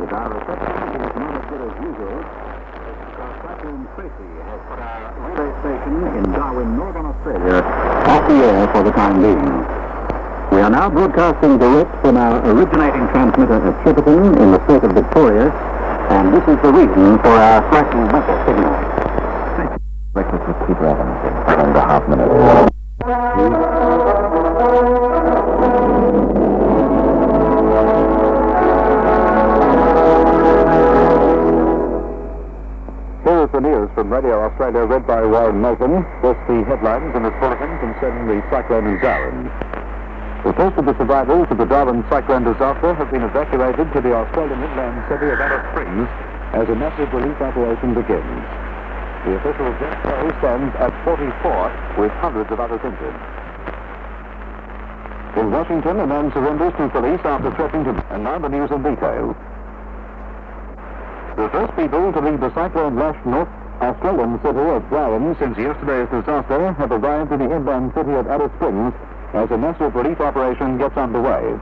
But our reception is not as good as usual. Cyclone Tracy has put our relay station in Darwin, Northern Australia, off the air for the time being. We are now broadcasting direct from our originating transmitter at Shepparton in the state of Victoria, and this is the reason for our slightly weaker signal. Breakfast with Peter Evans in 7.5 minutes. Here is the news from Radio Australia, read by Warren Melton. First, the headlines in this bulletin concerning the cyclone in Darwin. The first of the survivors of the Darwin cyclone disaster have been evacuated to the Australian inland city of Alice Springs as a massive relief operation begins. The official death toll stands at 44, with hundreds of others injured. In Washington, a man surrenders to police after threatening to... And now the news in detail. The first people to leave the cyclone-lashed North Australian city of Darwin since yesterday's disaster have arrived in the inland city of Alice Springs as a massive relief operation gets underway.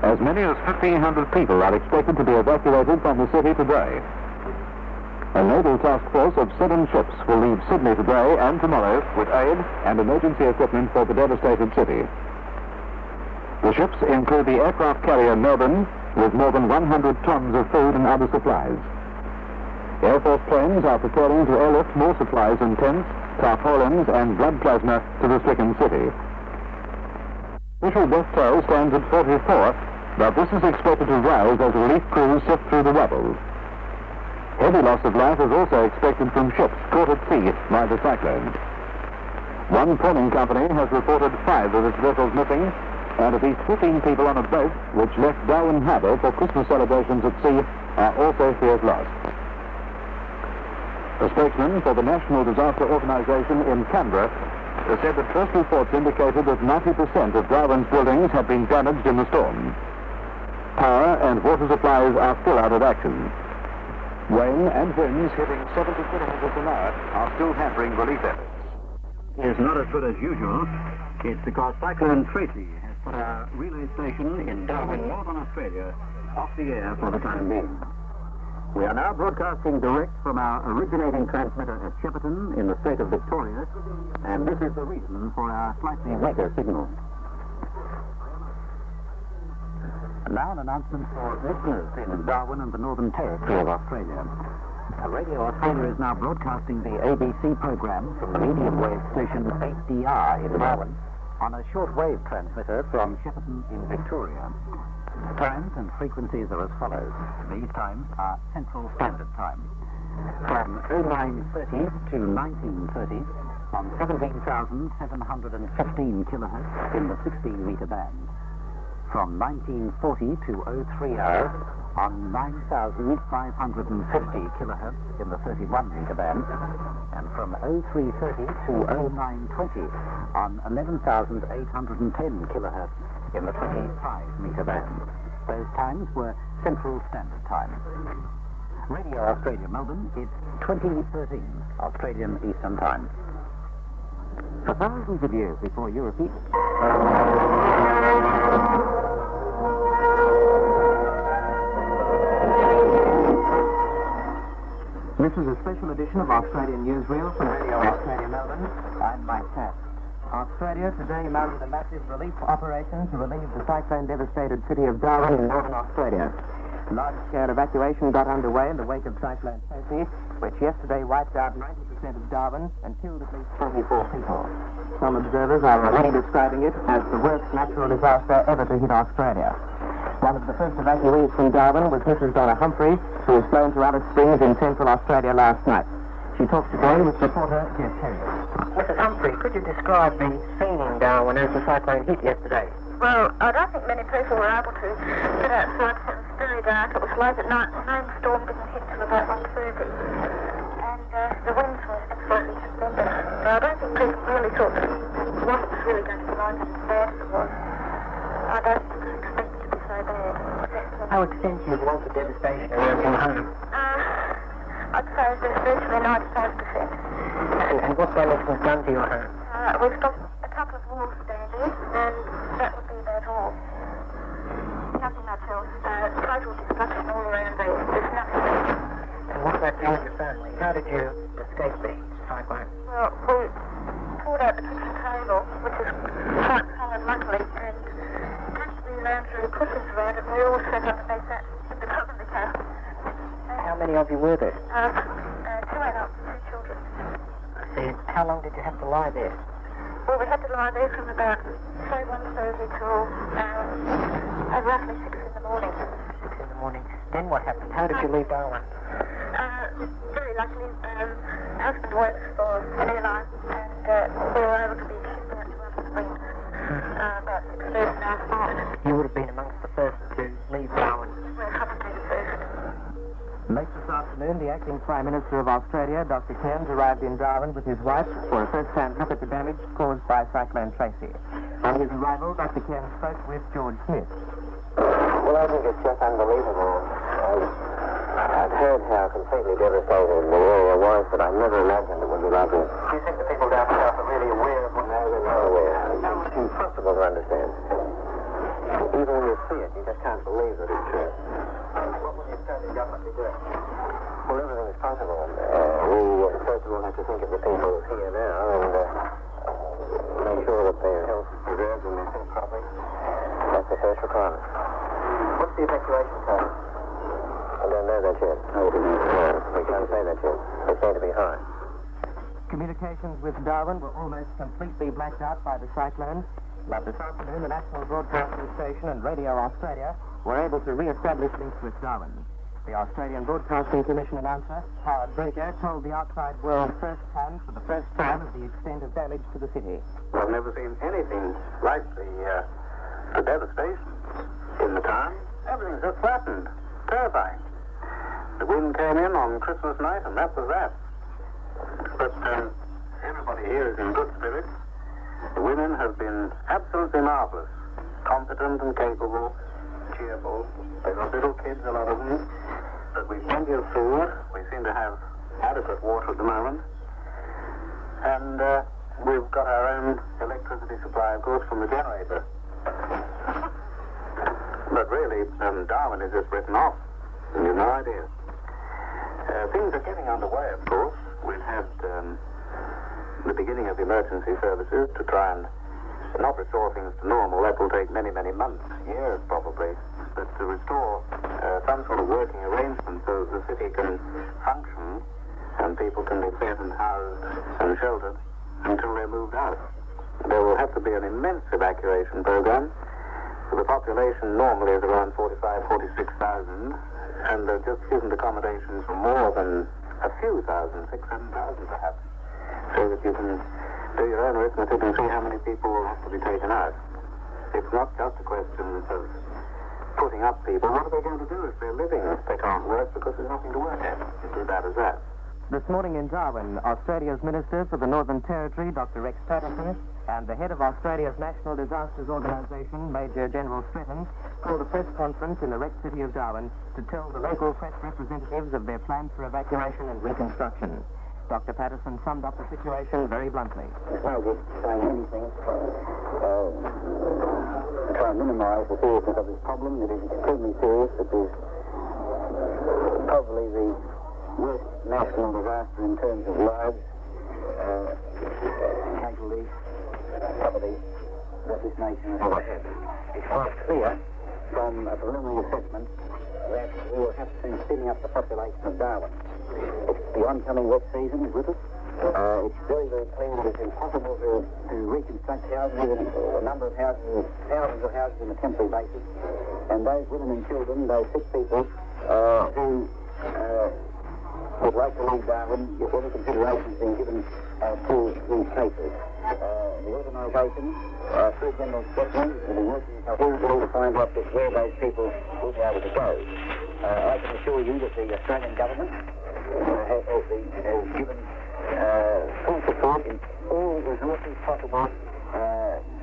As many as 1,500 people are expected to be evacuated from the city today. A naval task force of 7 ships will leave Sydney today and tomorrow with aid and emergency equipment for the devastated city. The ships include the aircraft carrier Melbourne, with more than 100 tons of food and other supplies. Air Force planes are preparing to airlift more supplies and tents, tarpaulins and blood plasma to the stricken city. Official death toll stands at 44, but this is expected to rise as relief crews sift through the rubble. Heavy loss of life is also expected from ships caught at sea by the cyclone. One prawning company has reported 5 of its vessels missing, and at least 15 people on a boat which left Darwin Harbour for Christmas celebrations at sea are also feared lost. A spokesman for the National Disaster Organisation in Canberra said that first reports indicated that 90% of Darwin's buildings had been damaged in the storm. Power and water supplies are still out of action. Rain and winds hitting 70 kilometres an hour are still hampering relief efforts. It's not as good as usual. It's because Cyclone Tracy has put our relay station in Darwin, Northern Australia, off the air for the time being. We are now broadcasting direct from our originating transmitter at Shepparton in the state of Victoria, and this is the reason for our slightly weaker signal. And now an announcement for listeners in Darwin and the Northern Territory of Australia. Radio Australia is now broadcasting the ABC program from the medium wave station 8DR in Darwin on a shortwave transmitter from Shepparton in Victoria. Times and frequencies are as follows. These times are Central Standard Time. From 0930 to 1930 on 17,715 kilohertz in the 16-meter band. From 1940 to 03 hours on 9,550 kilohertz in the 31-meter band, and from 0330 to 0920 on 11,810 kilohertz in the 25-meter band. Those times were Central Standard Time. Radio Australia Melbourne, it's 2013 Australian Eastern Time. For thousands of years before Europeans... This is a special edition of Australian Newsreel from Radio Australia Melbourne. I'm Mike Taft. Australia today mounted a massive relief operation to relieve the cyclone-devastated city of Darwin in Northern Australia. Large-scale evacuation got underway in the wake of Cyclone Tracy, which yesterday wiped out 90% of Darwin and killed at least 44 people. Some observers are already describing it as the worst natural disaster ever to hit Australia. One of the first evacuees from Darwin was Mrs. Donna Humphrey, who was flown to Alice Springs in central Australia last night. She talks today with reporter Jeff Terry. Mrs. Humphrey, could you describe the scene in Darwin as the cyclone hit yesterday? Well, I don't think many people were able to get outside. It was very dark. It was late at night. The main storm didn't hit till about 1:30. And the winds were absolutely tremendous. So I don't think people really thought that it was really going to be like as bad as it was. I don't expect it to be so bad. How extensive was the devastation around your home? I'd say there's virtually 95%. And what damage was done to your home? We've got a couple of walls standing, and that would be about all. Nothing much else. Total destruction all around. and we all sat underneath that in the top of the car. How many of you were there? 2 adults, 2 children. How long did you have to lie there? Well, we had to lie there from about, say, 1:30 till roughly 6 in the morning. 6 in the morning. Then what happened? How did you leave Darwin? Very luckily, husband works for an airline, and we were able to be shipped out to Alice Springs about 6:30 last night. You would have been amongst the first to leave Darwin. We were probably the first. Late this afternoon, the acting Prime Minister of Australia, Dr. Cairns, arrived in Darwin with his wife for a first-hand look at the damage caused by Cyclone Tracy. On his arrival, Dr. Cairns spoke with George Smith. Well, I think it's just unbelievable. I've heard how completely devastated the area was, but I never imagined it would be like this. Do you think the people down south are really aware of what No, they're not aware. It's impossible to understand. Even when you see it, you just can't believe that it's true. What will the Australian government be doing? Well, everything is possible. We, first of all, have to think of the people here now and make sure that their health is preserved and they're fed properly. That's the first requirement. What's the evacuation time? I don't know that yet. No, we can't say that yet. It's going to be high. Communications with Darwin were almost completely blacked out by the cyclone, but this afternoon the National Broadcasting Station and Radio Australia were able to re-establish links with Darwin. The Australian Broadcasting Commission announcer, Howard Breaker, told the outside world firsthand for the first time of the extent of damage to the city. I've never seen anything like the devastation in the town. Everything's just flattened. Terrifying. The wind came in on Christmas night, and that was that. But everybody here is in good spirits. The women have been absolutely marvelous. Competent and capable, cheerful. They've got little kids, a lot of them. But we've plenty of food. We seem to have adequate water at the moment. And we've got our own electricity supply, of course, from the generator. But really, Darwin is just written off. You've no idea. Things are getting underway, of course. We've had the beginning of emergency services to try and not restore things to normal. That will take many, many months, years probably. But to restore some sort of working arrangement so that the city can function and people can be fed and housed and sheltered until they're moved out. There will have to be an immense evacuation program. So the population normally is around 45,000, 46,000, and there just isn't accommodation for more than a few thousand, 6,000, 7,000 perhaps, so that you can do your own arithmetic and see how many people will have to be taken out. It's not just a question of putting up people. What are they going to do if they're living? They can't work because there's nothing to work at. It's as bad as that. This morning in Darwin, Australia's Minister for the Northern Territory, Dr. Rex Patterson, and the head of Australia's National Disasters Organisation, Major General Stretton, called a press conference in the wrecked city of Darwin to tell the local press representatives of their plans for evacuation and reconstruction. Dr. Patterson summed up the situation very bluntly. It's no good saying anything to try and minimise the seriousness of this problem. It is extremely serious. It is probably the worst national disaster in terms of lives, casualties, property that this nation has ever had. It's quite clear from a preliminary assessment that we will have to thinning up the population of Darwin. The oncoming wet season is with us. It's very, very clear that it's impossible to reconstruct houses, a number of houses, thousands of houses on a temporary basis. And those women and children, those sick people who would like to leave Darwin, if any consideration has been given to these cases. The organisation, through General Stretton, will be working coherently to find out where those people will be able to go. I can assure you that the Australian government has given full support in all resources possible,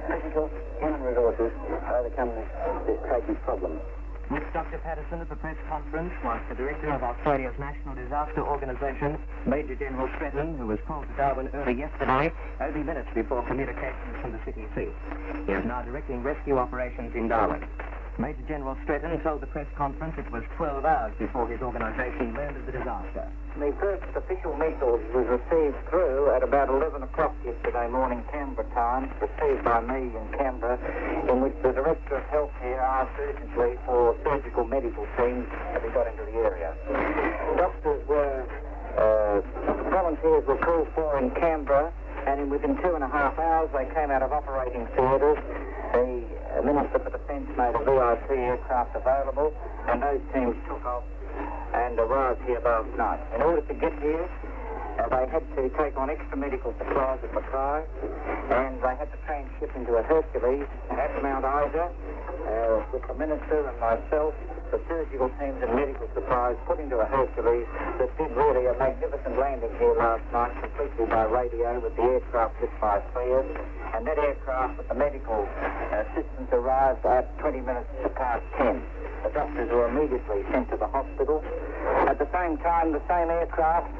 physical, human resources, to overcome this tragic problem. With Dr. Patterson at the press conference was the director of Australia's National Disaster Organisation, Major General Stretton, who was called to Darwin early yesterday, only minutes before communications from the city ceased. He is now directing rescue operations in Darwin. Major General Stretton told the press conference it was 12 hours before his organization learned of the disaster. The first official message was received through at about 11 o'clock yesterday morning, Canberra time, received by me in Canberra, in which the Director of Health here asked urgently for surgical medical teams to be got into the area. Doctors were, volunteers were called for in Canberra, and within 2.5 hours they came out of operating theatres. The Minister for Defence made a VIP aircraft available, and those teams took off and arrived here last night. In order to get here, they had to take on extra medical supplies at Mackay, and they had to tranship into a Hercules at Mount Isa, with the Minister and myself, the surgical teams and medical supplies put into a Hercules that did really a magnificent landing here last night, completely by radio, with the aircraft lit by flares, and that aircraft with the medical assistance arrived at 20 minutes past 10. The doctors were immediately sent to the hospital. At the same time, the same aircraft,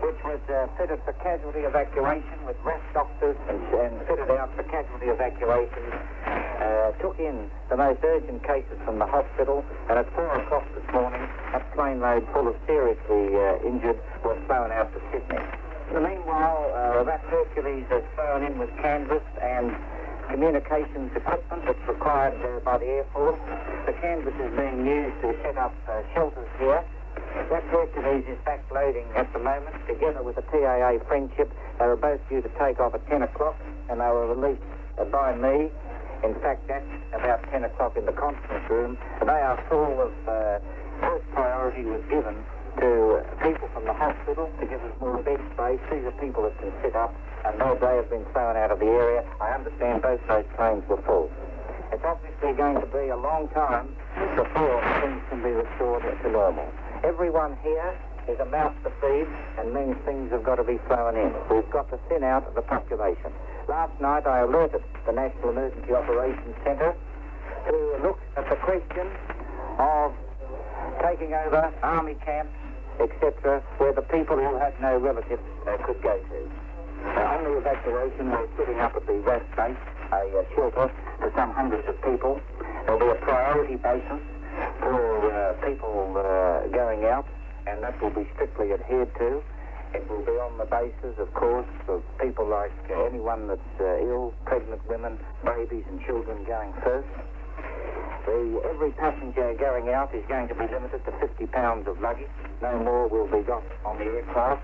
which was fitted for casualty evacuation with RAF doctors and fitted out for casualty evacuation, took in the most urgent cases from the hospital, and at 4 o'clock this morning, a plane load full of seriously injured was flown out to Sydney. In the meanwhile, that Hercules is flown in with canvas and communications equipment that's required by the Air Force. The canvas is being used to set up shelters here. That Hercules is backloading at the moment, together with the TAA Friendship. They were both due to take off at 10 o'clock, and they were released by me. In fact, that's about 10 o'clock in the conference room. They are full of, first priority was given to people from the hospital to give us more bed space. These are people that can sit up, and they have been thrown out of the area. I understand both those planes were full. It's obviously going to be a long time before things can be restored to normal. Everyone here is a mouth to feed, and means things have got to be thrown in. We've got to thin out the population. Last night I alerted the National Emergency Operations Centre to look at the question of taking over army camps, etc., where the people who had no relatives could go to. On the evacuation, we're setting up at the RAF base a shelter for some hundreds of people. There'll be a priority basis for people going out, and that will be strictly adhered to. It will be on the basis, of course, of people like anyone that's ill, pregnant women, babies and children going first. Every passenger going out is going to be limited to 50 pounds of luggage. No more will be got on the aircraft.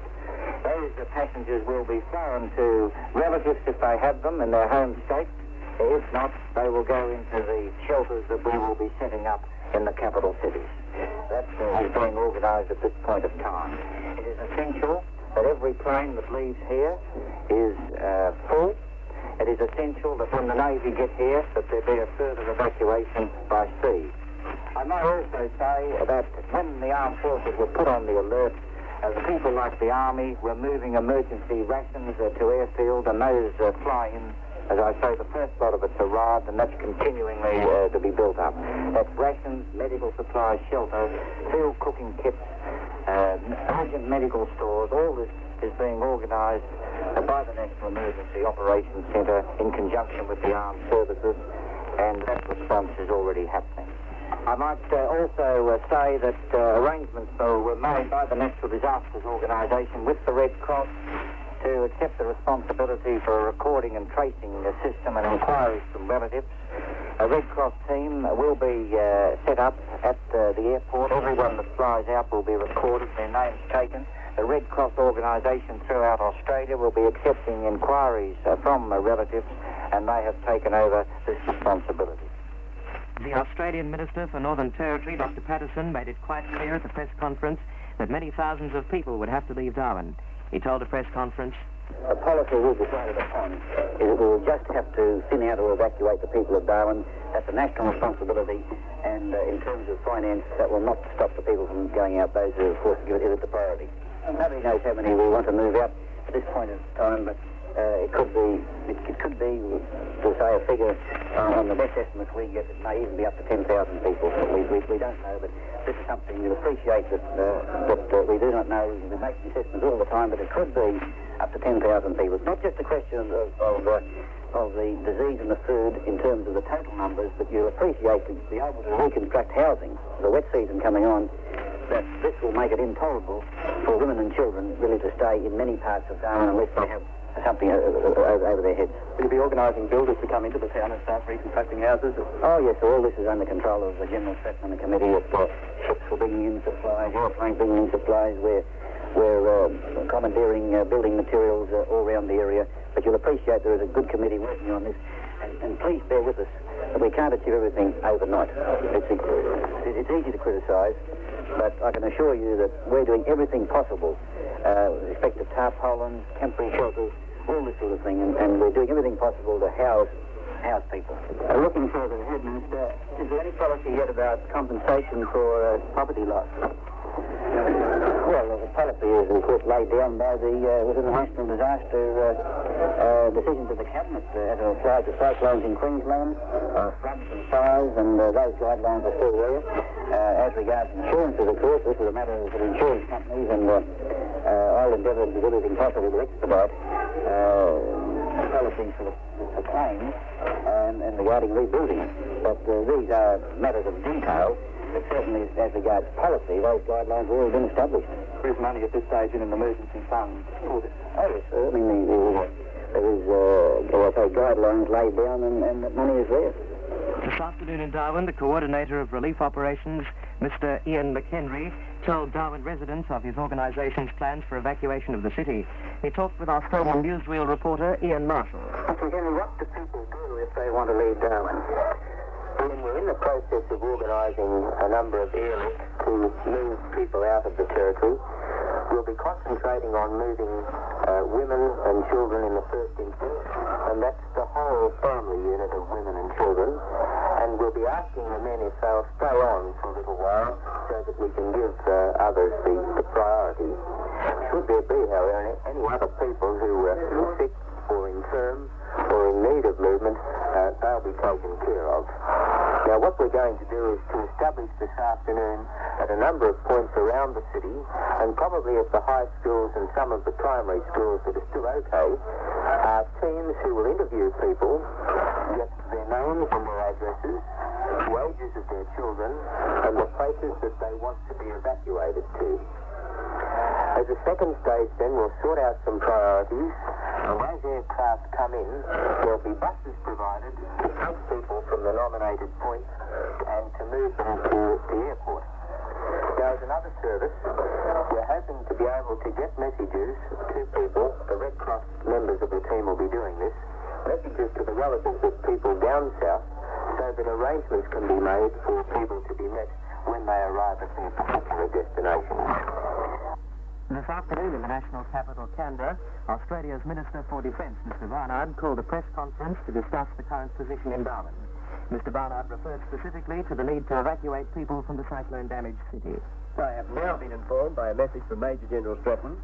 Those passengers will be flown to relatives if they have them in their home state. If not, they will go into the shelters that we will be setting up in the capital cities. That is being organised at this point of time. It is essential that every plane that leaves here is full. It is essential that when the Navy get here, that there be a further evacuation by sea. I might also say that when the armed forces were put on the alert, the people like the Army were moving emergency rations to airfield, and those fly in. As I say, the first lot of it's arrived, and that's continuingly to be built up. That's rations, medical supplies, shelter, field cooking kits, urgent medical stores. All this is being organised by the National Emergency Operations Centre in conjunction with the armed services, and that response is already happening. I might also say that arrangements were made by the Natural Disasters Organisation with the Red Cross to accept the responsibility for a recording and tracing system and inquiries from relatives. A Red Cross team will be set up at the airport. Everyone that flies out will be recorded, their names taken. The Red Cross organisation throughout Australia will be accepting inquiries from relatives, and they have taken over this responsibility. The Australian Minister for Northern Territory, Dr. Patterson, made it quite clear at the press conference that many thousands of people would have to leave Darwin. He told the press conference, "The policy we've decided upon is that we will just have to thin out or evacuate the people of Darwin. That's a national responsibility, and in terms of finance, that will not stop the people from going out. Those who, of course, give it the priority. Nobody knows how many we want to move out at this point in time, but it could be, we'll say a figure on the best estimates we get, it may even be up to 10,000 people. We don't know, but this is something you appreciate that we do not know. We make assessments all the time, but it could be up to 10,000 people. It's not just a question of of the disease and the food in terms of the total numbers, but you'll appreciate to be able to reconstruct housing, the wet season coming on, that this will make it intolerable for women and children really to stay in many parts of Darwin unless they have something over their heads. Will you be organising builders to come into the town and start reconstructing houses? Oh yes, so all this is under control of the General Stratton and the committee. Ships were bringing in supplies, airplanes bringing in supplies. We're commandeering building materials all around the area. But you'll appreciate there is a good committee working on this. And please bear with us. We can't achieve everything overnight. It's easy to criticise, but I can assure you that we're doing everything possible with respect to tarpaulins, temporary shelters, all this sort of thing, and we're doing everything possible to house people. Looking further ahead, Minister, is there any policy yet about compensation for property loss? Well, the policy is, of course, laid down by within the National Disaster decisions of the Cabinet as it applies to cyclones in Queensland, floods and fires, and those guidelines are still there. As regards insurances, of course, this is a matter for the insurance companies, and I'll endeavour to do everything possible to expedite policies for claims and regarding rebuilding. But these are matters of detail. But certainly, as regards policy, those guidelines have already been established. There is money at this stage in an emergency fund for this. Oh, yes, I mean, there is, guidelines laid down and that money is there. This afternoon in Darwin, the coordinator of relief operations, Mr. Ian McHenry, told Darwin residents of his organisation's plans for evacuation of the city. He talked with Australian newsreel reporter Ian Marshall. Mr. McHenry, what do people do if they want to leave Darwin? We're in the process of organising a number of airlifts to move people out of the territory. We'll be concentrating on moving women and children in the first instance, and that's the whole family unit of women and children. And we'll be asking the men if they'll stay on for a little while so that we can give others the priority. Should there be, however, any other people who are sick or infirm or in need of movement, they'll be taken care of. Now, what we're going to do is to establish this afternoon at a number of points around the city, and probably at the high schools and some of the primary schools that are still okay, teams who will interview people, get their names and their addresses, the ages of their children, and the places that they want to be evacuated to. As a second stage, then, we'll sort out some priorities, and as aircraft come in, there'll be buses provided to take people from the nominated points and to move them to the airport. Now, as another service, we're hoping to be able to get messages to people. The Red Cross members of the team will be doing this, messages to the relatives of people down south, so that arrangements can be made for people to be met when they arrive at their particular destination. This afternoon in the national capital, Canberra, Australia's Minister for Defence, Mr. Barnard, called a press conference to discuss the current position in Darwin. Mr. Barnard referred specifically to the need to evacuate people from the cyclone-damaged city. I have now been informed by a message from Major General Stratton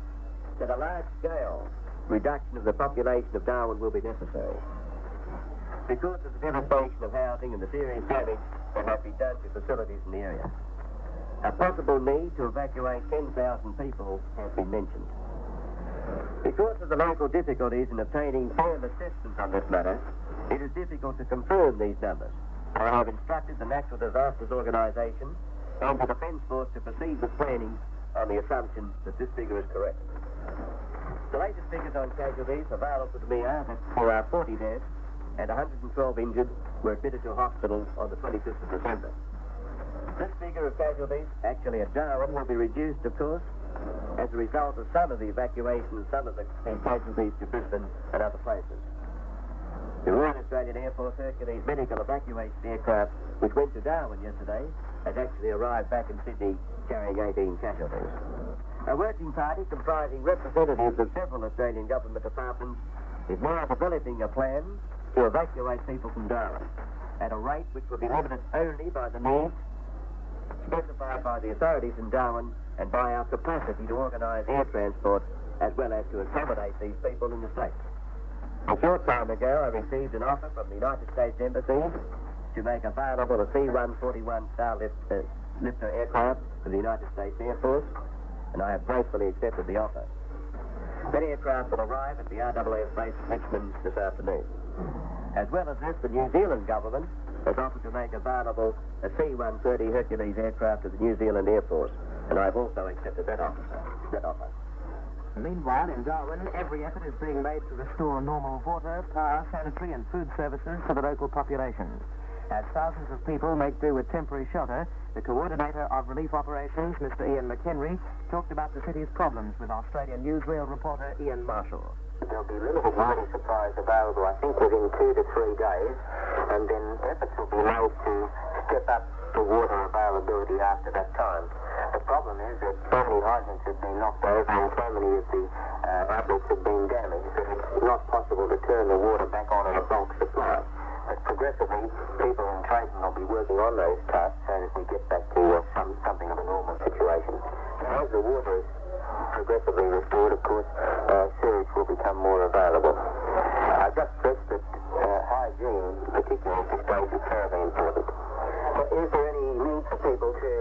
that a large-scale reduction of the population of Darwin will be necessary because of the devastation of housing and the serious damage that has been done to facilities in the area. A possible need to evacuate 10,000 people has been mentioned. Because of the local difficulties in obtaining firm assessments on this matter, it is difficult to confirm these numbers. I have instructed the Natural Disasters Organisation and the Defence Force to proceed with planning on the assumption that this figure is correct. The latest figures on casualties available to me are that there are 40 dead and 112 injured were admitted to hospital on the 25th of December. This figure of casualties, actually at Darwin, will be reduced, of course, as a result of some of the evacuation of some of the casualties to Brisbane and other places. The Royal Australian Air Force Hercules medical evacuation aircraft, which went to Darwin yesterday, has actually arrived back in Sydney carrying 18 casualties. A working party comprising representatives of several Australian government departments is now developing a plan to evacuate people from Darwin at a rate which will be limited only by the needs specified by the authorities in Darwin and by our capacity to organise air transport as well as to accommodate these people in the States. A short time ago, I received an offer from the United States Embassy to make available a C-141 Starlifter aircraft for the United States Air Force, and I have gratefully accepted the offer. That aircraft will arrive at the RAAF base in Richmond this afternoon. As well as this, the New Zealand government has offered to make available a C-130 Hercules aircraft to the New Zealand Air Force, and I've also accepted that offer. Meanwhile, in Darwin, every effort is being made to restore normal water, power, sanitary and food services for the local population. As thousands of people make do with temporary shelter, the coordinator of relief operations, Mr. Ian McHenry, talked about the city's problems with Australian newsreel reporter Ian Marshall. There'll be limited water supplies available, I think, within 2 to 3 days, and then efforts will be made to step up the water availability after that time. The problem is that so many hydrants have been knocked over and so many of the outlets have been damaged that it's not possible to turn the water back on in a bulk supply. But progressively, people in Tracy will be working on those tasks so that we get back to something of a normal situation. As the water is progressively restored, of course, sewage will become more available. I just stress that hygiene, particularly at this stage, is terribly important. Is there any need for people to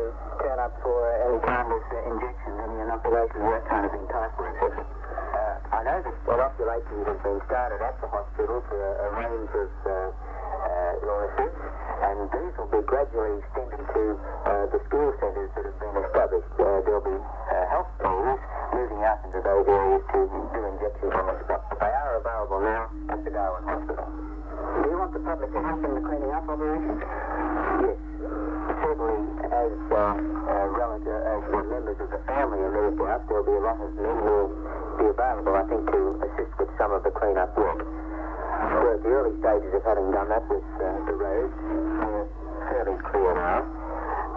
turn up for any kind of injections, any inoculations, that kind of thing, typhoid, etc.? I know that inoculations have been started at the hospital for a range of illnesses, and these will be gradually extended to the school centres that have been established. There'll be health teams moving out into those areas to do injections on the spot. They are available now at the Darwin Hospital. Do you want the public to help in the cleaning up operation? Yes. Certainly, as members of the family are moved out, there'll be a lot of men who will be available, I think, to assist with some of the clean-up work. We're at the early stages of having done that with the roads. They're fairly clear now.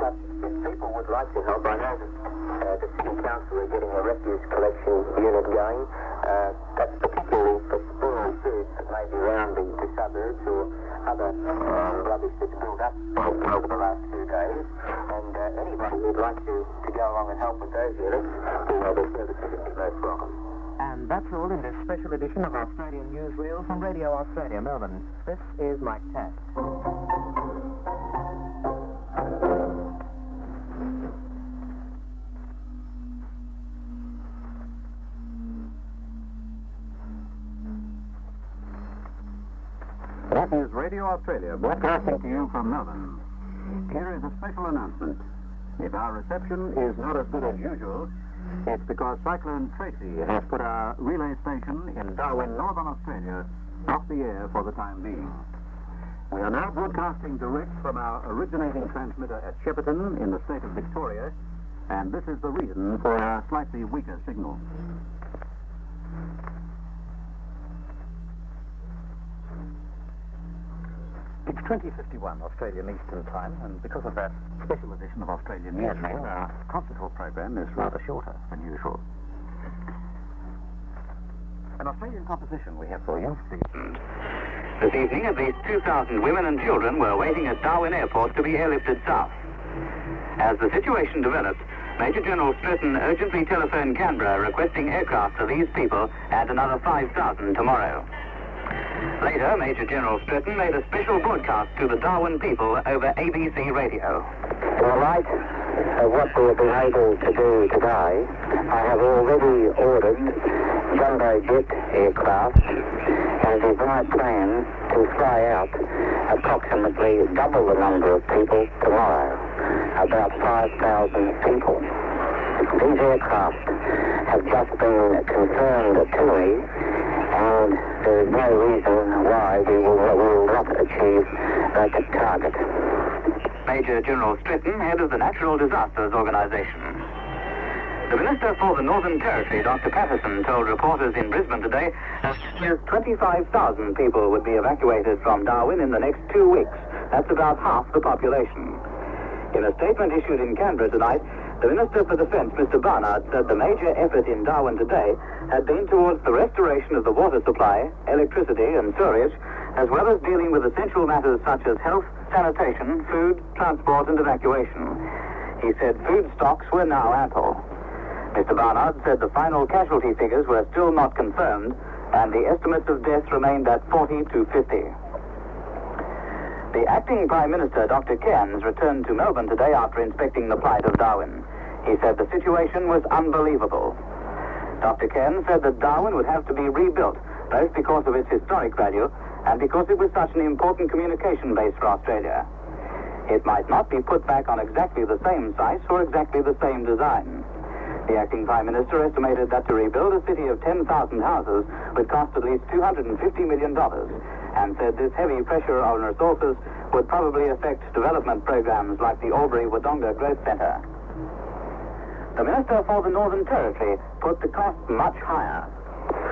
But if people would like to help, I know that the City Council are getting a refuse collection unit going. That's particularly for spoiled foods that may be around the suburbs or other rubbish that's built up over the last few days. And anybody who'd like to go along and help with those units, their services would be most welcome. And that's all in this special edition of Australian Newsreel from Radio Australia, Melbourne. This is Mike Tass. That is Radio Australia, broadcasting to you from Melbourne. Here is a special announcement. If our reception is not as good as usual, it's because Cyclone Tracy has put our relay station in Darwin, Northern Australia, off the air for the time being. We are now broadcasting direct from our originating transmitter at Shepparton in the state of Victoria, and this is the reason for our slightly weaker signal. It's 20:51 Australian Eastern Time, and because of that special edition of Australian Newsreel, our concert hall program is rather shorter than usual. An Australian composition we have for you. This evening, at least 2,000 women and children were waiting at Darwin Airport to be airlifted south. As the situation developed, Major General Stretton urgently telephoned Canberra requesting aircraft for these people and another 5,000 tomorrow. Later, Major General Stretton made a special broadcast to the Darwin people over ABC radio. In light of what we have been able to do today, I have already ordered jumbo jet aircraft, and it is my plan to fly out approximately double the number of people tomorrow, about 5,000 people. These aircraft have just been confirmed to me, and there is no reason why we will not achieve that target. Major General Stretton, head of the Natural Disasters Organisation. The Minister for the Northern Territory, Dr. Patterson, told reporters in Brisbane today that 25,000 people would be evacuated from Darwin in the next 2 weeks. That's about half the population. In a statement issued in Canberra tonight, the Minister for Defence, Mr. Barnard, said the major effort in Darwin today had been towards the restoration of the water supply, electricity and sewerage, as well as dealing with essential matters such as health, sanitation, food, transport and evacuation. He said food stocks were now ample. Mr. Barnard said the final casualty figures were still not confirmed, and the estimates of deaths remained at 40 to 50. The acting Prime Minister, Dr. Cairns, returned to Melbourne today after inspecting the plight of Darwin. He said the situation was unbelievable. Dr. Cairns said that Darwin would have to be rebuilt, both because of its historic value and because it was such an important communication base for Australia. It might not be put back on exactly the same site or exactly the same design. The acting Prime Minister estimated that to rebuild a city of 10,000 houses would cost at least $250 million, and said this heavy pressure on resources would probably affect development programs like the Albury-Wodonga Growth Centre. The Minister for the Northern Territory put the cost much higher.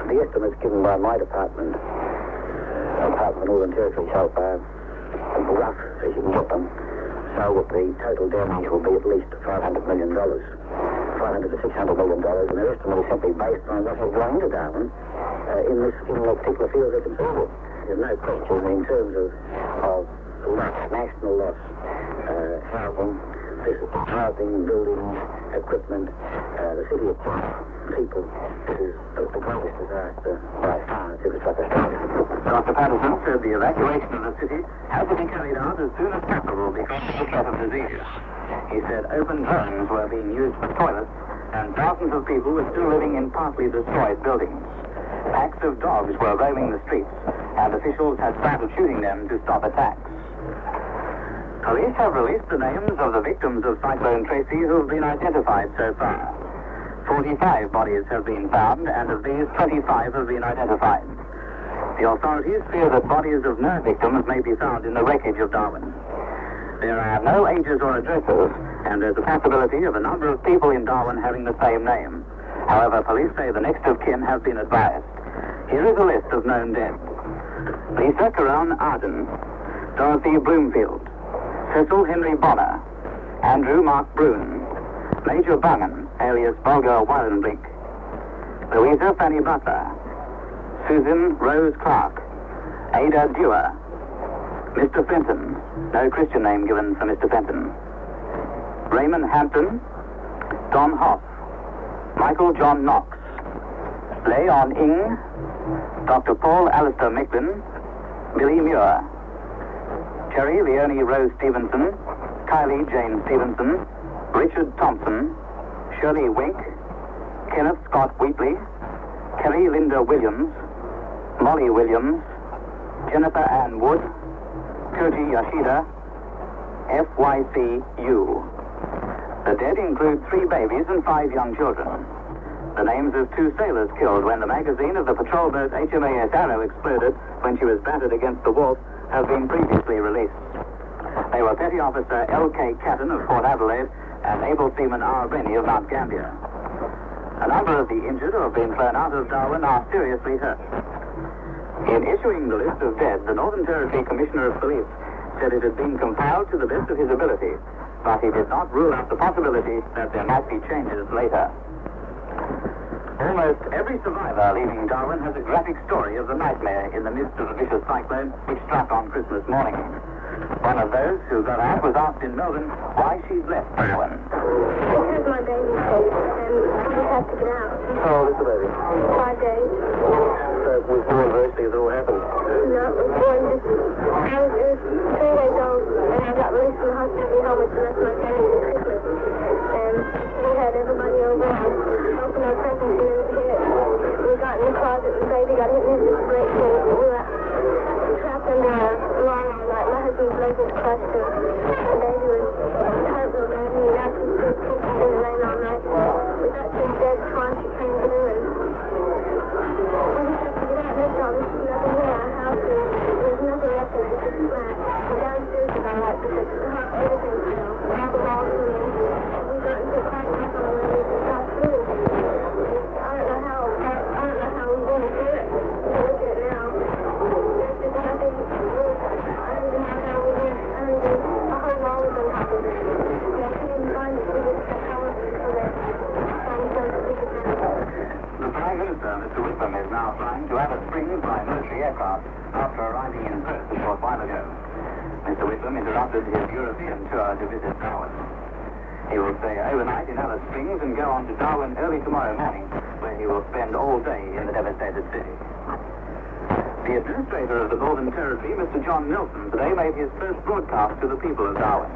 The estimates given by my department, apart from the Northern Territory, so far, rough as you can get them, so that the total damage will be at least $500 million. $500 to $600 million, and their estimate is simply based on what has gone into Darwin in the particular field they're concerned with. There's no question in terms of loss, national loss, housing, buildings, equipment, the city itself, people. This is the greatest disaster by far since Australia. Dr. Patterson said the evacuation of the city had to be carried out as soon as possible because of the threat of disease. He said open homes were being used for toilets, and thousands of people were still living in partly destroyed buildings. Packs of dogs were roaming the streets, and officials had started shooting them to stop attacks. Police have released the names of the victims of Cyclone Tracy who have been identified so far. 45 bodies have been found, and of these, 25 have been identified. The authorities fear that bodies of no victims may be found in the wreckage of Darwin. There are no ages or addresses, and there's a possibility of a number of people in Darwin having the same name. However, police say the next of kin have been advised. Here is a list of known dead. Lisa Caron Arden, Dorothy Bloomfield, Cecil Henry Bonner, Andrew Mark Brune, Major Bungan, alias Bulger Wallenblink, Louisa Fanny Butler, Susan Rose Clark, Ada Dewar, Mr. Fenton, no Christian name given for Mr. Fenton, Raymond Hampton, Don Hoff, Michael John Knox, Leon Ing, Dr. Paul Alistair Mecklin, Billy Muir, Cherry Leonie Rose Stevenson, Kylie Jane Stevenson, Richard Thompson, Shirley Wink, Kenneth Scott Wheatley, Kelly Linda Williams, Molly Williams, Jennifer Ann Wood, Koji Yoshida, FYCU. The dead include 3 babies and 5 young children. The names of 2 sailors killed when the magazine of the patrol boat HMAS Arrow exploded when she was battered against the wharf have been previously released. They were Petty Officer L.K. Catton of Port Adelaide and Able Seaman R. Rennie of Mount Gambier. A number of the injured who have been thrown out of Darwin are seriously hurt. In issuing the list of dead, the Northern Territory Commissioner of Police said it had been compiled to the best of his ability, but he did not rule out the possibility that there might be changes later. Almost every survivor leaving Darwin has a graphic story of the nightmare in the midst of a vicious cyclone which struck on Christmas morning. One of those who got out was asked in Melbourne why she'd left Darwin. Because my baby's safe, and I just have to get out. How old is the baby? 5 days. So it was born virtually as it all happened. No, it was born just, it was 3 days old, and I got released from the hospital to be home with the rest of my family for Christmas. And we had everybody over and opened our presents, and we got in the closet, and the baby got hit in his break, and we were trapped under a line all night. My husband's leg was crushed, and the baby was hurt real bad, and he actually was in the rain all night. We got to his dead twice, she came through, and we just have to get out. That's all. There's nothing in our house, and there's nothing left in it. It's just flat. The downstairs is all right, because everything's still. All the walls are in, and we got into a crack on the way to South School. I don't know how we're going to do it. Look at it now. There's just nothing. I don't even know how we're going to. I don't even. A whole wall is on top of it. And I couldn't even find it. We just got power for that. The Prime Minister, Mr. Whitlam, is now flying to Alice Springs by military aircraft after arriving in Perth a short while ago. Mr. Whitlam interrupted his European tour to visit Darwin. He will stay overnight in Alice Springs and go on to Darwin early tomorrow morning, where he will spend all day in the devastated city. The administrator of the Northern Territory, Mr. John Nelson, today made his first broadcast to the people of Darwin.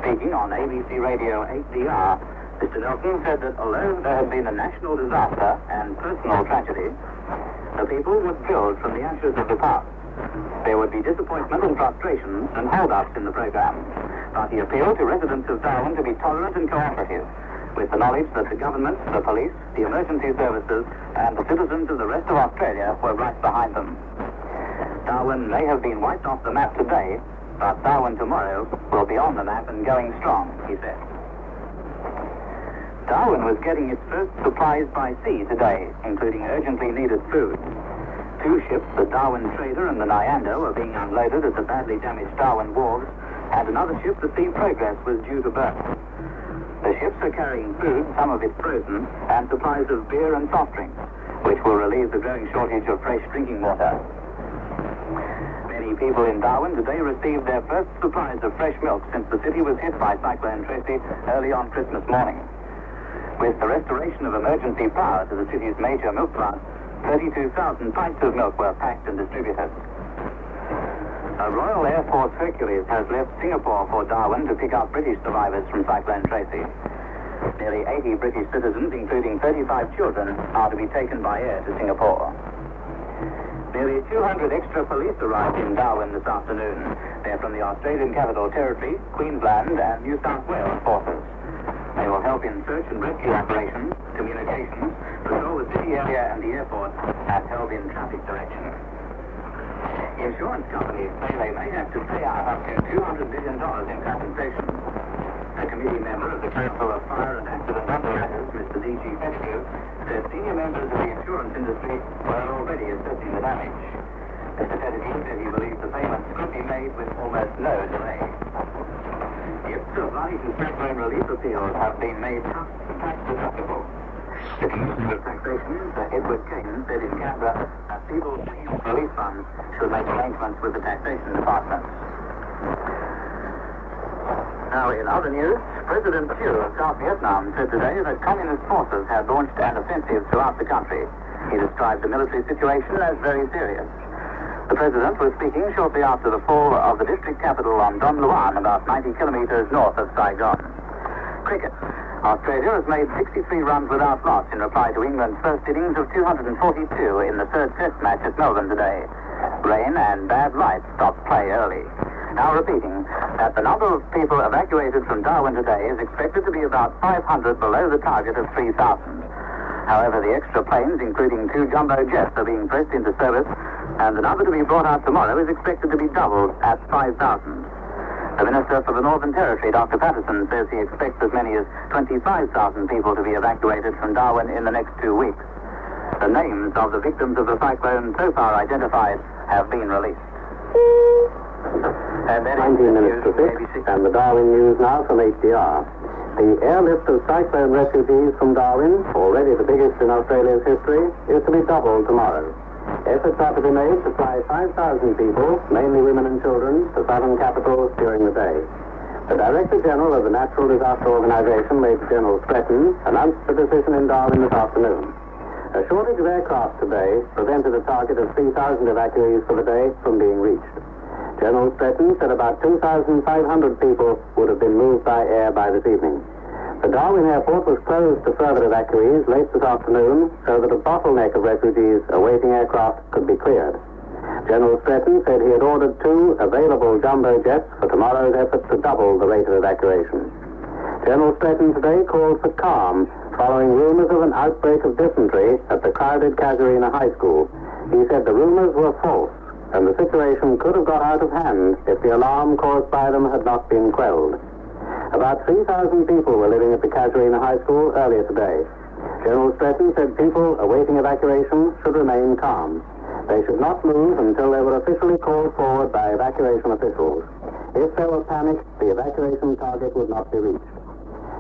Speaking on ABC Radio 8DR, Mr. Nelson said that although there had been a national disaster and personal tragedy, the people would build from the ashes of the past. There would be disappointment and frustration and hold-ups in the program, but he appealed to residents of Darwin to be tolerant and cooperative, with the knowledge that the government, the police, the emergency services, and the citizens of the rest of Australia were right behind them. Darwin may have been wiped off the map today, but Darwin tomorrow will be on the map and going strong, he said. Darwin was getting its first supplies by sea today, including urgently needed food. 2 ships, the Darwin Trader and the Nyando, were being unloaded at the badly damaged Darwin wharves, and another ship, the Sea Progress, was due to berth. The ships are carrying food, some of it frozen, and supplies of beer and soft drinks, which will relieve the growing shortage of fresh drinking water. Many people in Darwin today received their first supplies of fresh milk since the city was hit by Cyclone Tracy early on Christmas morning. With the restoration of emergency power to the city's major milk plant, 32,000 pints of milk were packed and distributed. A Royal Air Force Hercules has left Singapore for Darwin to pick up British survivors from Cyclone Tracy. Nearly 80 British citizens, including 35 children, are to be taken by air to Singapore. Nearly 200 extra police arrived in Darwin this afternoon. They're from the Australian Capital Territory, Queensland, and New South Wales forces. They will help in search and rescue operations, communications, patrol the city area and the airport, and help in traffic direction. Insurance companies say they may have to pay out up to $200 million in compensation. A committee member of the Council of Fire and Accident Underwriters, Mr. D.G. Pettigrew, said senior members of the insurance industry were already assessing the damage. Mr. Pettigrew said he believes the payments could be made with almost no delay. If flood and cyclone relief appeals have been made tax deductible. The Commissioner of Taxation, Sir Edward Kane, said in Canberra that people seeking relief funds should make arrangements with the Taxation Department. Now, in other news, President Thieu of South Vietnam said today that communist forces had launched an offensive throughout the country. He described the military situation as very serious. The president was speaking shortly after the fall of the district capital on Don Luan, about 90 kilometers north of Saigon. Cricket. Australia has made 63 runs without loss in reply to England's first innings of 242 in the third test match at Melbourne today. Rain and bad light stopped play early. Now repeating that the number of people evacuated from Darwin today is expected to be about 500 below the target of 3,000. However, the extra planes, including 2 jumbo jets, are being pressed into service, and the number to be brought out tomorrow is expected to be doubled at 5,000. The Minister for the Northern Territory, Dr. Patterson, says he expects as many as 25,000 people to be evacuated from Darwin in the next 2 weeks. The names of the victims of the cyclone so far identified have been released. And then 19 minutes to 6, and the Darwin news now from HDR. The airlift of cyclone refugees from Darwin, already the biggest in Australia's history, is to be doubled tomorrow. Efforts are to be made to fly 5,000 people, mainly women and children, to southern capitals during the day. The Director General of the Natural Disaster Organization, Major General Stretton, announced the decision in Darwin this afternoon. A shortage of aircraft today prevented a target of 3,000 evacuees for the day from being reached. General Stretton said about 2,500 people would have been moved by air by this evening. The Darwin airport was closed to further evacuees late this afternoon so that a bottleneck of refugees awaiting aircraft could be cleared. General Stretton said he had ordered 2 available jumbo jets for tomorrow's effort to double the rate of evacuation. General Stretton today called for calm following rumors of an outbreak of dysentery at the crowded Casuarina High School. He said the rumors were false and the situation could have got out of hand if the alarm caused by them had not been quelled. About 3,000 people were living at the Casuarina High School earlier today. General Stretton said people awaiting evacuation should remain calm. They should not move until they were officially called forward by evacuation officials. If there were panic, the evacuation target would not be reached.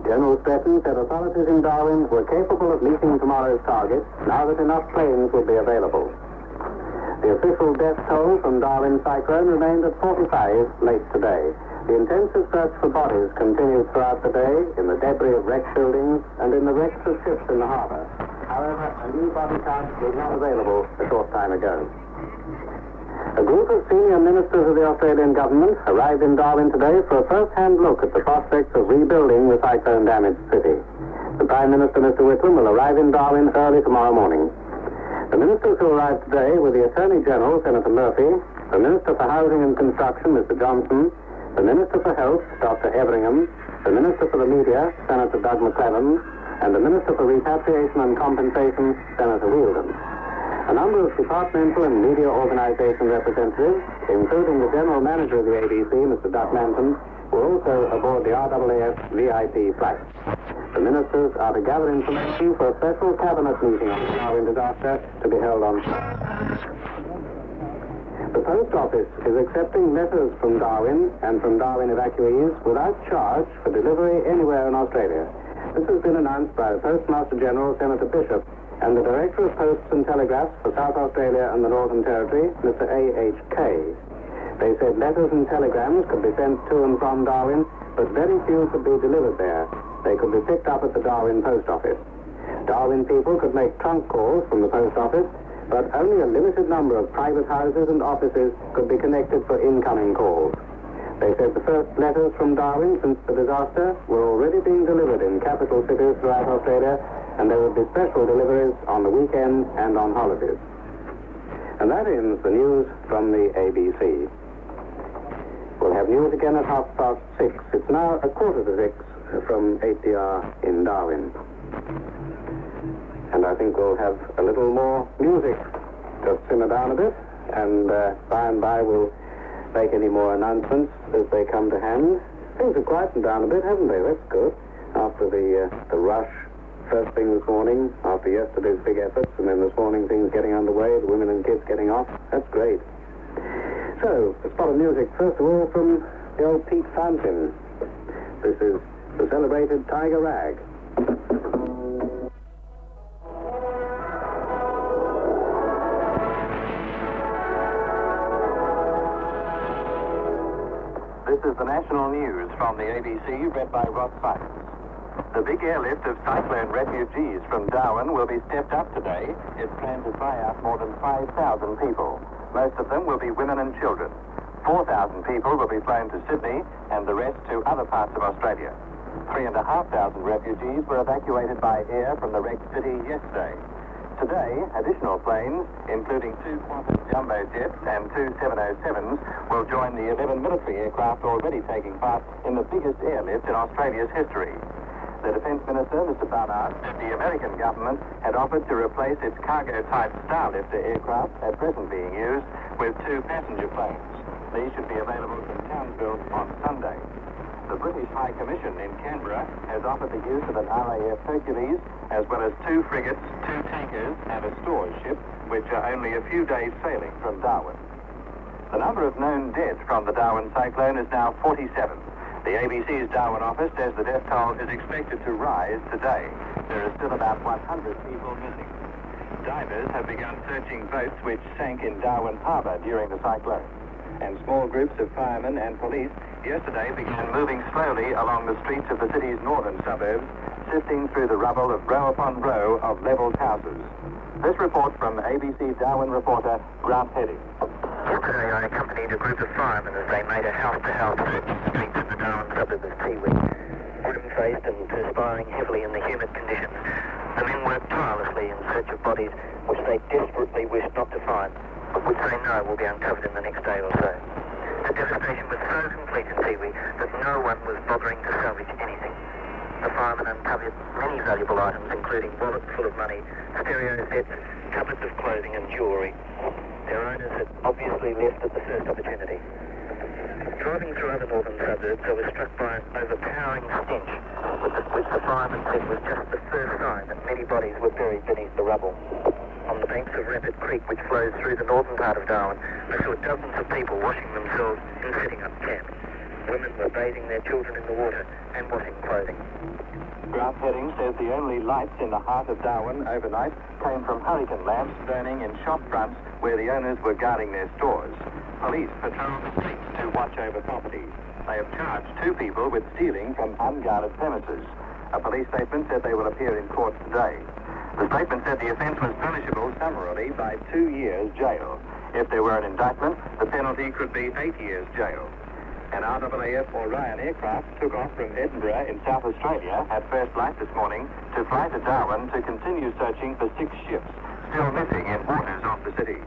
General Stretton said authorities in Darwin were capable of meeting tomorrow's target now that enough planes would be available. The official death toll from Darwin cyclone remained at 45 late today. The intensive search for bodies continued throughout the day in the debris of wrecked buildings and in the wrecks of ships in the harbor. However, a new body count was not available a short time ago. A group of senior ministers of the Australian government arrived in Darwin today for a first-hand look at the prospects of rebuilding the cyclone-damaged city. The Prime Minister, Mr. Whitlam, will arrive in Darwin early tomorrow morning. The ministers who arrived today were the Attorney General, Senator Murphy, the Minister for Housing and Construction, Mr. Johnson, the Minister for Health, Dr. Everingham, the Minister for the Media, Senator Doug McClellan, and the Minister for Repatriation and Compensation, Senator Wheeldon. A number of departmental and media organization representatives, including the General Manager of the ABC, Mr. Duck Manton, were also aboard the RAAF VIP flight. The ministers are to gather information for a special cabinet meeting on the Darwin disaster to be held on The Post Office is accepting letters from Darwin and from Darwin evacuees without charge for delivery anywhere in Australia. This has been announced by the Postmaster General, Senator Bishop, and the Director of Posts and Telegraphs for South Australia and the Northern Territory, Mr. A.H. Kay. They said letters and telegrams could be sent to and from Darwin, but very few could be delivered there. They could be picked up at the Darwin Post Office. Darwin people could make trunk calls from the Post Office, but only a limited number of private houses and offices could be connected for incoming calls. They said the first letters from Darwin since the disaster were already being delivered in capital cities throughout Australia, and there would be special deliveries on the weekends and on holidays. And that ends the news from the ABC. We'll have news again at 6:30. It's now 5:45 from 8DR in Darwin. And I think we'll have a little more music. Just simmer down a bit, and by and by we'll make any more announcements as they come to hand. Things have quietened down a bit, haven't they? That's good. After the rush first thing this morning, after yesterday's big efforts, and then this morning things getting underway, the women and kids getting off. That's great. So, a spot of music, first of all, from the old Pete Fountain. This is the celebrated Tiger Rag. This is the national news from the ABC, read by Ross Sykes. The big airlift of Cyclone refugees from Darwin will be stepped up today. It's planned to fly out more than 5,000 people. Most of them will be women and children. 4,000 people will be flown to Sydney and the rest to other parts of Australia. 3,500 refugees were evacuated by air from the wrecked city yesterday. Today, additional planes, including 2 Qantas jumbo jets and 2 707s, will join the 11 military aircraft already taking part in the biggest airlift in Australia's history. The Defence Minister, Mr. Barnard, said the American government had offered to replace its cargo-type Starlifter aircraft, at present being used, with 2 passenger planes. These should be available from Townsville on Sunday. The British High Commission in Canberra has offered the use of an RAF Hercules, as well as 2 frigates, 2 tankers, and a stores ship, which are only a few days sailing from Darwin. The number of known dead from the Darwin cyclone is now 47. The ABC's Darwin office says the death toll is expected to rise today. There are still about 100 people missing. Divers have begun searching boats which sank in Darwin Harbour during the cyclone. And small groups of firemen and police yesterday began moving slowly along the streets of the city's northern suburbs, sifting through the rubble of row upon row of levelled houses. This report from ABC Darwin reporter Grant Heading. Yesterday I accompanied a group of firemen as they made a house-to-house search in the streets of the Darwin suburb of Tiwi. Grim-faced and perspiring heavily in the humid conditions, the men worked tirelessly in search of bodies which they desperately wished not to find, but which they know will be uncovered in the next day or so. The devastation was so complete in Tiwi that no one was bothering to salvage anything. The firemen uncovered many valuable items, including wallets full of money, stereo sets, cupboards of clothing and jewellery. Their owners had obviously left at the first opportunity. Driving through other northern suburbs, I was struck by an overpowering stench, which the firemen said was just the first sign that many bodies were buried beneath the rubble. On the banks of Rapid Creek, which flows through the northern part of Darwin, I saw dozens of people washing themselves and setting up camp. Women were bathing their children in the water and washing clothing. Grant Heading says the only lights in the heart of Darwin overnight came from hurricane lamps burning in shop fronts where the owners were guarding their stores. Police patrolled the streets to watch over property. They have charged 2 people with stealing from unguarded premises. A police statement said they will appear in court today. The statement said the offence was punishable summarily by 2 years jail. If there were an indictment, the penalty could be 8 years jail. An RAAF Orion aircraft took off from Edinburgh in South Australia at first light this morning to fly to Darwin to continue searching for 6 ships still missing in waters off the city.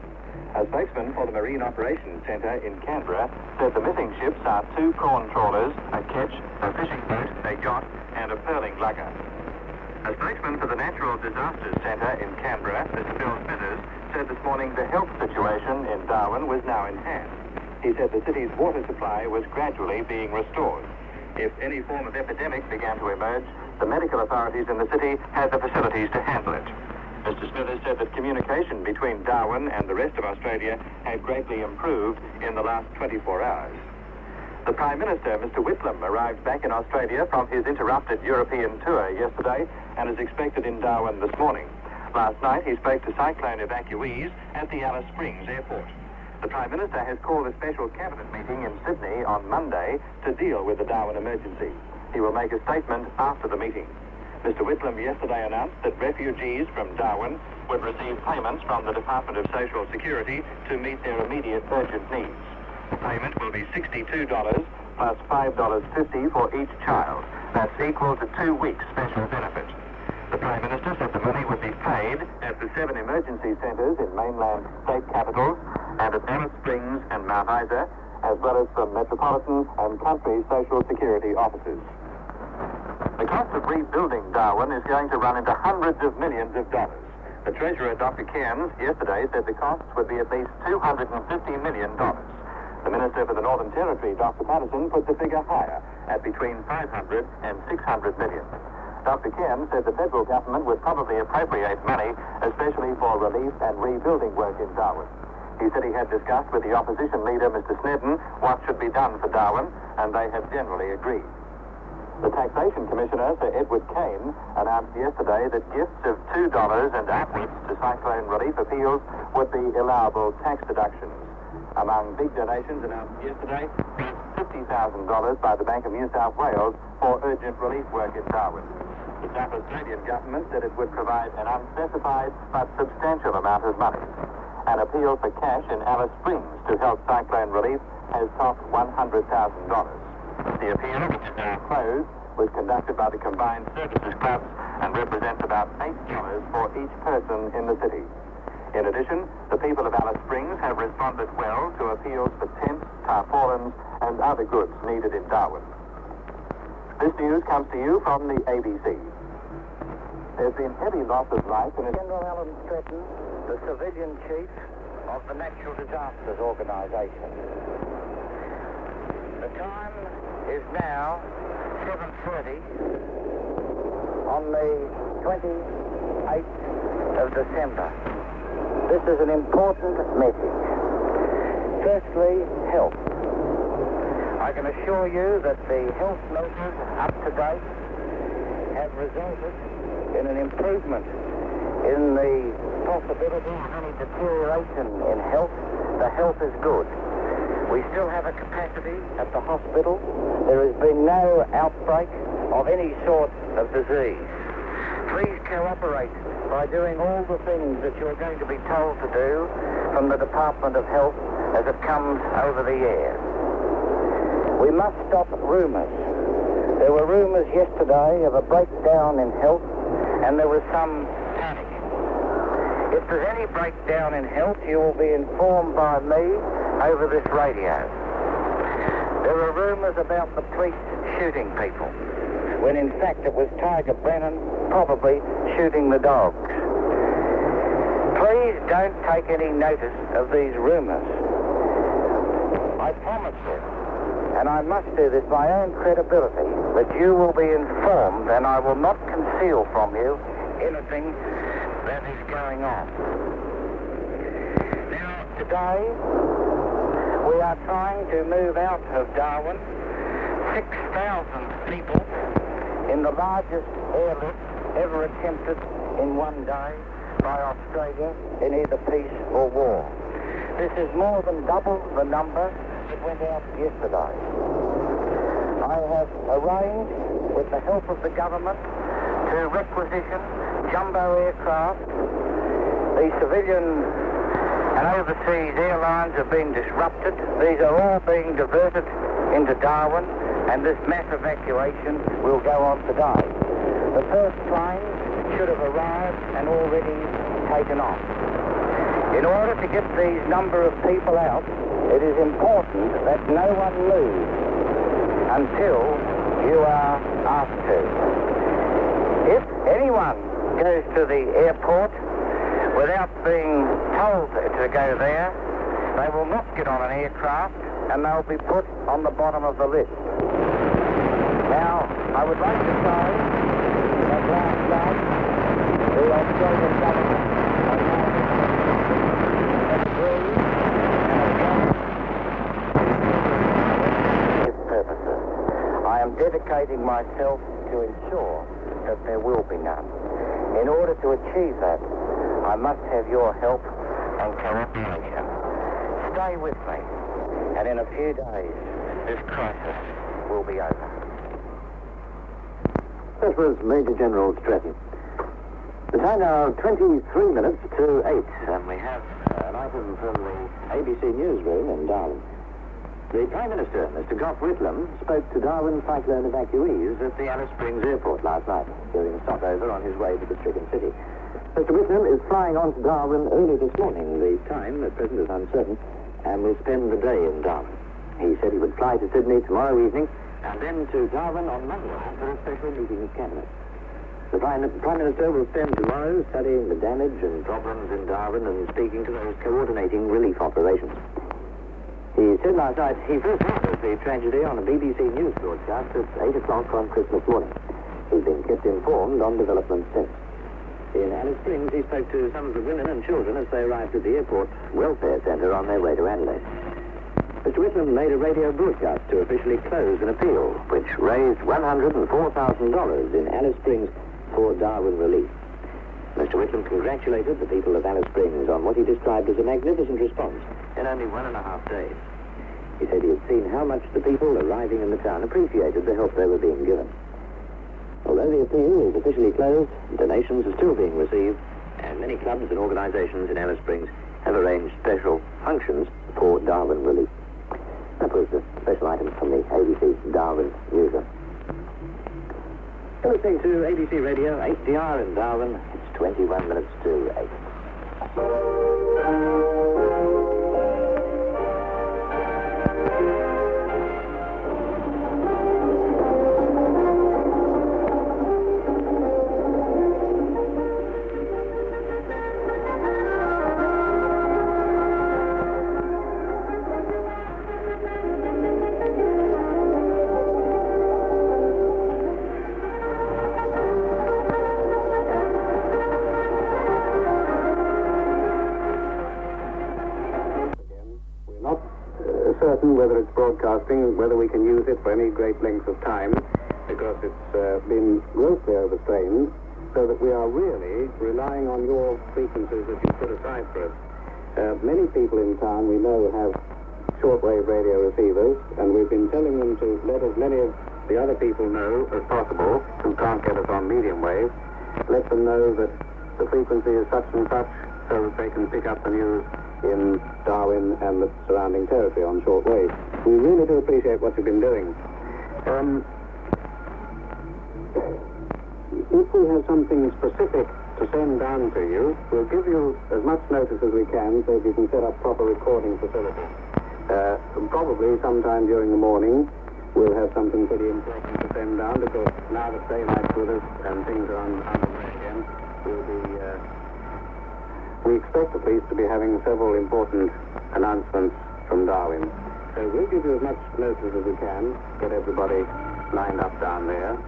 A spokesman for the Marine Operations Centre in Canberra said the missing ships are 2 prawn trawlers, a ketch, a fishing boat, a yacht, and a pearling lugger. A spokesman for the Natural Disasters Centre in Canberra, Mr. Bill Smithers, said this morning the health situation in Darwin was now in hand. He said the city's water supply was gradually being restored. If any form of epidemic began to emerge, the medical authorities in the city had the facilities to handle it. Mr. Smithers said that communication between Darwin and the rest of Australia had greatly improved in the last 24 hours. The Prime Minister, Mr. Whitlam, arrived back in Australia from his interrupted European tour yesterday and is expected in Darwin this morning. Last night he spoke to Cyclone evacuees at the Alice Springs airport. The Prime Minister has called a special cabinet meeting in Sydney on Monday to deal with the Darwin emergency. He will make a statement after the meeting. Mr. Whitlam yesterday announced that refugees from Darwin would receive payments from the Department of Social Security to meet their immediate urgent needs. The payment will be $62 plus $5.50 for each child. That's equal to 2 weeks' special benefit. The Prime Minister said the money would be paid at the 7 emergency centres in mainland state capitals and at Alice Springs and Mount Isa, as well as from metropolitan and country social security offices. The cost of rebuilding Darwin is going to run into hundreds of millions of dollars. The Treasurer, Dr. Cairns, yesterday said the costs would be at least $250 million. The Minister for the Northern Territory, Dr. Patterson, put the figure higher at between $500 and $600 million. Dr. Cairns said the federal government would probably appropriate money, especially for relief and rebuilding work in Darwin. He said he had discussed with the opposition leader, Mr. Snedden, what should be done for Darwin, and they have generally agreed. The Taxation Commissioner, Sir Edward Kane, announced yesterday that gifts of $2 and upwards to cyclone relief appeals would be allowable tax deductions. Among big donations announced yesterday, $50,000 by the Bank of New South Wales for urgent relief work in Darwin. The South Australian government said it would provide an unspecified but substantial amount of money. An appeal for cash in Alice Springs to help cyclone relief has cost $100,000. The appeal, which is now closed, was conducted by the Combined Services Clubs and represents about $8 for each person in the city. In addition, the people of Alice Springs have responded well to appeals for tents, tarpaulins, and other goods needed in Darwin. This news comes to you from the ABC. There's been heavy loss of life in General Alan Stratton, the civilian chief of the Natural Disasters Organisation. The time is now 7:30 on the 28th of December. This is an important message. Firstly, health. I can assure you that the health measures up to date have resulted in an improvement in the possibility of any deterioration in health. The health is good. We still have a capacity at the hospital. There has been no outbreak of any sort of disease. Please cooperate by doing all the things that you're going to be told to do from the Department of Health as it comes over the air. We must stop rumours. There were rumours yesterday of a breakdown in health, and there was some panic. If there's any breakdown in health, you will be informed by me over this radio. There are rumours about the police shooting people, when in fact it was Tiger Brennan probably shooting the dogs. Please don't take any notice of these rumours. I promise you, and I must do this by own credibility, that you will be informed and I will not conceal from you anything that is going on. Now, today, we are trying to move out of Darwin 6,000 people in the largest airlift ever attempted in one day by Australia in either peace or war. This is more than double the number that went out yesterday. I have arranged, with the help of the government, to requisition jumbo aircraft. The civilian and overseas airlines have been disrupted. These are all being diverted into Darwin, and this mass evacuation will go on today. The first plane should have arrived and already taken off. In order to get these number of people out, it is important that no one moves until you are asked to. If anyone goes to the airport without being told to go there, they will not get on an aircraft and they'll be put on the bottom of the list. Now, I would like to say that last night the Australian government agreed and its purposes. I am dedicating myself to ensure that there will be none. In order to achieve that, I must have your help and cooperation. Stay with me, and in a few days, this crisis will be over. That was Major General Stratton. The time now 23 minutes to 8, and we have an item from the ABC newsroom in Darwin. The Prime Minister, Mr. Gough Whitlam, spoke to Darwin cyclone evacuees at the Alice Springs Airport last night during a stopover on his way to the stricken city. Mr. Whitlam is flying on to Darwin early this morning. The time at present is uncertain, and will spend the day in Darwin. He said he would fly to Sydney tomorrow evening and then to Darwin on Monday for a special meeting of Cabinet. The Prime Minister will spend tomorrow studying the damage and problems in Darwin and speaking to those coordinating relief operations. He said last night he first heard of the tragedy on a BBC News broadcast at 8 o'clock on Christmas morning. He's been kept informed on developments since. In Alice Springs, he spoke to some of the women and children as they arrived at the airport welfare centre on their way to Adelaide. Mr. Whitlam made a radio broadcast to officially close an appeal which raised $104,000 in Alice Springs for Darwin relief. Mr. Whitlam congratulated the people of Alice Springs on what he described as a magnificent response in only 1.5 days. He said he had seen how much the people arriving in the town appreciated the help they were being given. Although the appeal is officially closed, donations are still being received, and many clubs and organisations in Alice Springs have arranged special functions for Darwin relief. That was the special item from the ABC Darwin newsroom. You're listening to ABC Radio, 8DR in Darwin. It's 21 minutes to 8. Certain whether it's broadcasting, whether we can use it for any great length of time, because it's been grossly overstrained, so that we are really relying on your frequencies that you put aside for us. Many people in town we know have shortwave radio receivers, and we've been telling them to let as many of the other people know as possible who can't get us on medium wave. Let them know that the frequency is such and such, so that they can pick up the news in Darwin and the surrounding territory on shortwave. We really do appreciate what you've been doing. If we have something specific to send down to you, we'll give you as much notice as we can so that you can set up proper recording facilities. Probably sometime during the morning we'll have something pretty important to send down, because now that daylight's with us and things are underway again, we'll be... we expect at least to be having several important announcements from Darwin. So we'll give you as much notice as we can, get everybody lined up down there.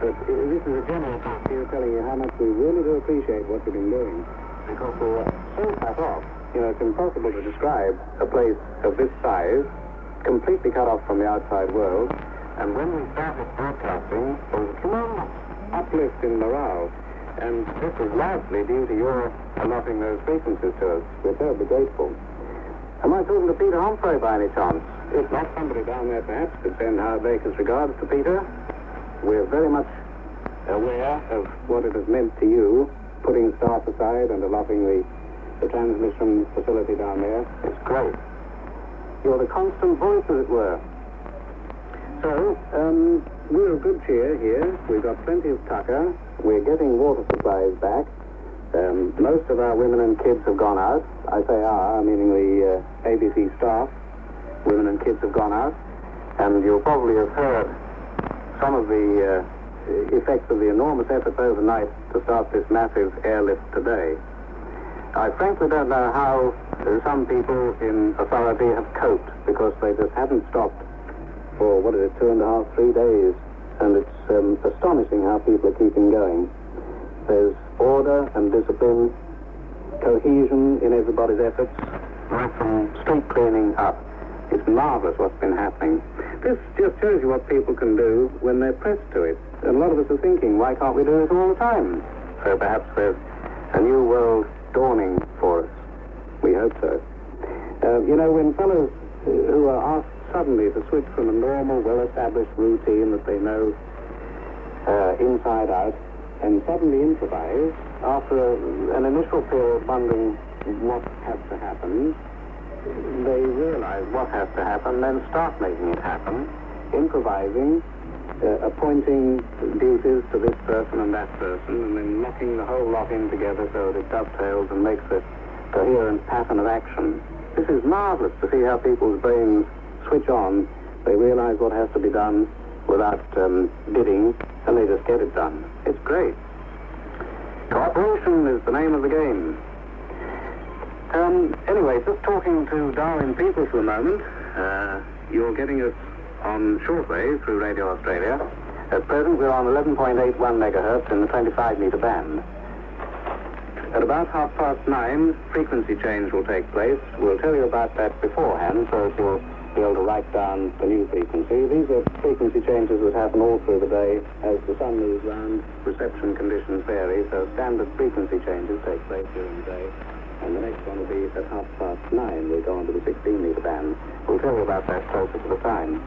But this is a general talk here telling you how much we really do appreciate what you've been doing. Because we're so cut off, it's impossible to describe a place of this size, completely cut off from the outside world. And when we started broadcasting, there was a tremendous uplift in morale. And this is largely due to your allotting those frequencies to us. We're terribly grateful. Am I talking to Peter Humphrey by any chance? If not, somebody down there perhaps could send Howard Baker's regards to Peter. We're very much aware of what it has meant to you, putting staff aside and allotting the transmission facility down there. It's great. You're the constant voice, as it were. So, we're a good cheer here. We've got plenty of tucker. We're getting water supplies back. Most of our women and kids have gone out. I say our, meaning the ABC staff. Women and kids have gone out. And you'll probably have heard some of the effects of the enormous efforts overnight to start this massive airlift today. I frankly don't know how some people in authority have coped, because they just haven't stopped for, 2.5, 3 days. And it's astonishing how people are keeping going. There's order and discipline, cohesion in everybody's efforts, right from street cleaning up. It's marvelous what's been happening. This just shows you what people can do when they're pressed to it. And a lot of us are thinking, why can't we do this all the time? So perhaps there's a new world dawning for us. We hope so. When fellows who are asked suddenly to switch from a normal, well-established routine that they know inside out, and suddenly improvise, after an initial period wondering what has to happen, they realize what has to happen, then start making it happen, improvising, appointing duties to this person and that person, and then locking the whole lot in together so that it dovetails and makes a coherent pattern of action. This is marvelous to see how people's brains switch on. They realize what has to be done without bidding, and they just get it done. It's great. Cooperation is the name of the game. Anyway, just talking to Darwin people for a moment. You're getting us on shortwave through Radio Australia. At present, we're on 11.81 megahertz in the 25-meter band. At about 9:30, frequency change will take place. We'll tell you about that beforehand, so that you'll be able to write down the new frequency. These are frequency changes that happen all through the day. As the sun moves round, reception conditions vary, so standard frequency changes take place during the day. And the next one will be at 9:30. We'll go on to the 16-meter band. We'll tell you about that closer to the time.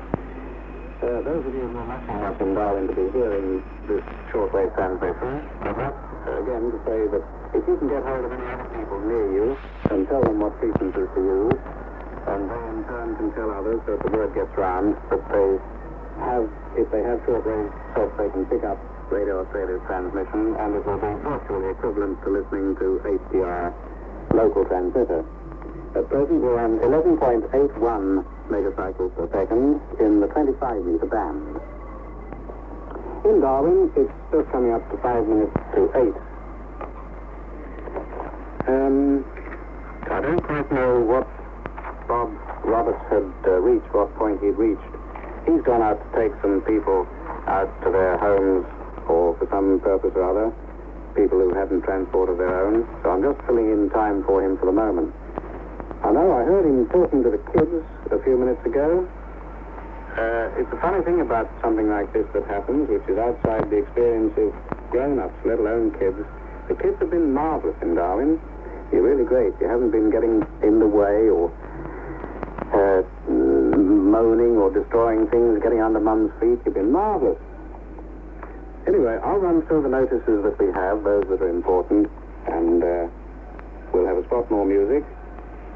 Those of you who are lucky enough in Darwin to be hearing this shortwave transmission, perhaps again to say that if you can get hold of any other people near you and tell them what frequencies to use, and they in turn can tell others so that the word gets round that they have, if they have shortwave sets, they can pick up Radio Australia's transmission, and it will be virtually equivalent to listening to HDR local transmitter. At present, we're on 11.81 megacycles per second in the 25-meter band. In Darwin, it's just coming up to 5 minutes to 8. I don't quite know what Bob Roberts had reached, what point he'd reached. He's gone out to take some people out to their homes, or for some purpose or other, people who haven't transport of their own. So I'm just filling in time for him for the moment. I know I heard him talking to the kids a few minutes ago. It's a funny thing about something like this that happens, which is outside the experience of grown-ups, let alone kids. The kids have been marvelous in Darwin. You're really great. You haven't been getting in the way or moaning or destroying things, getting under Mum's feet. You've been marvelous. Anyway, I'll run through the notices that we have, those that are important, and we'll have a spot more music.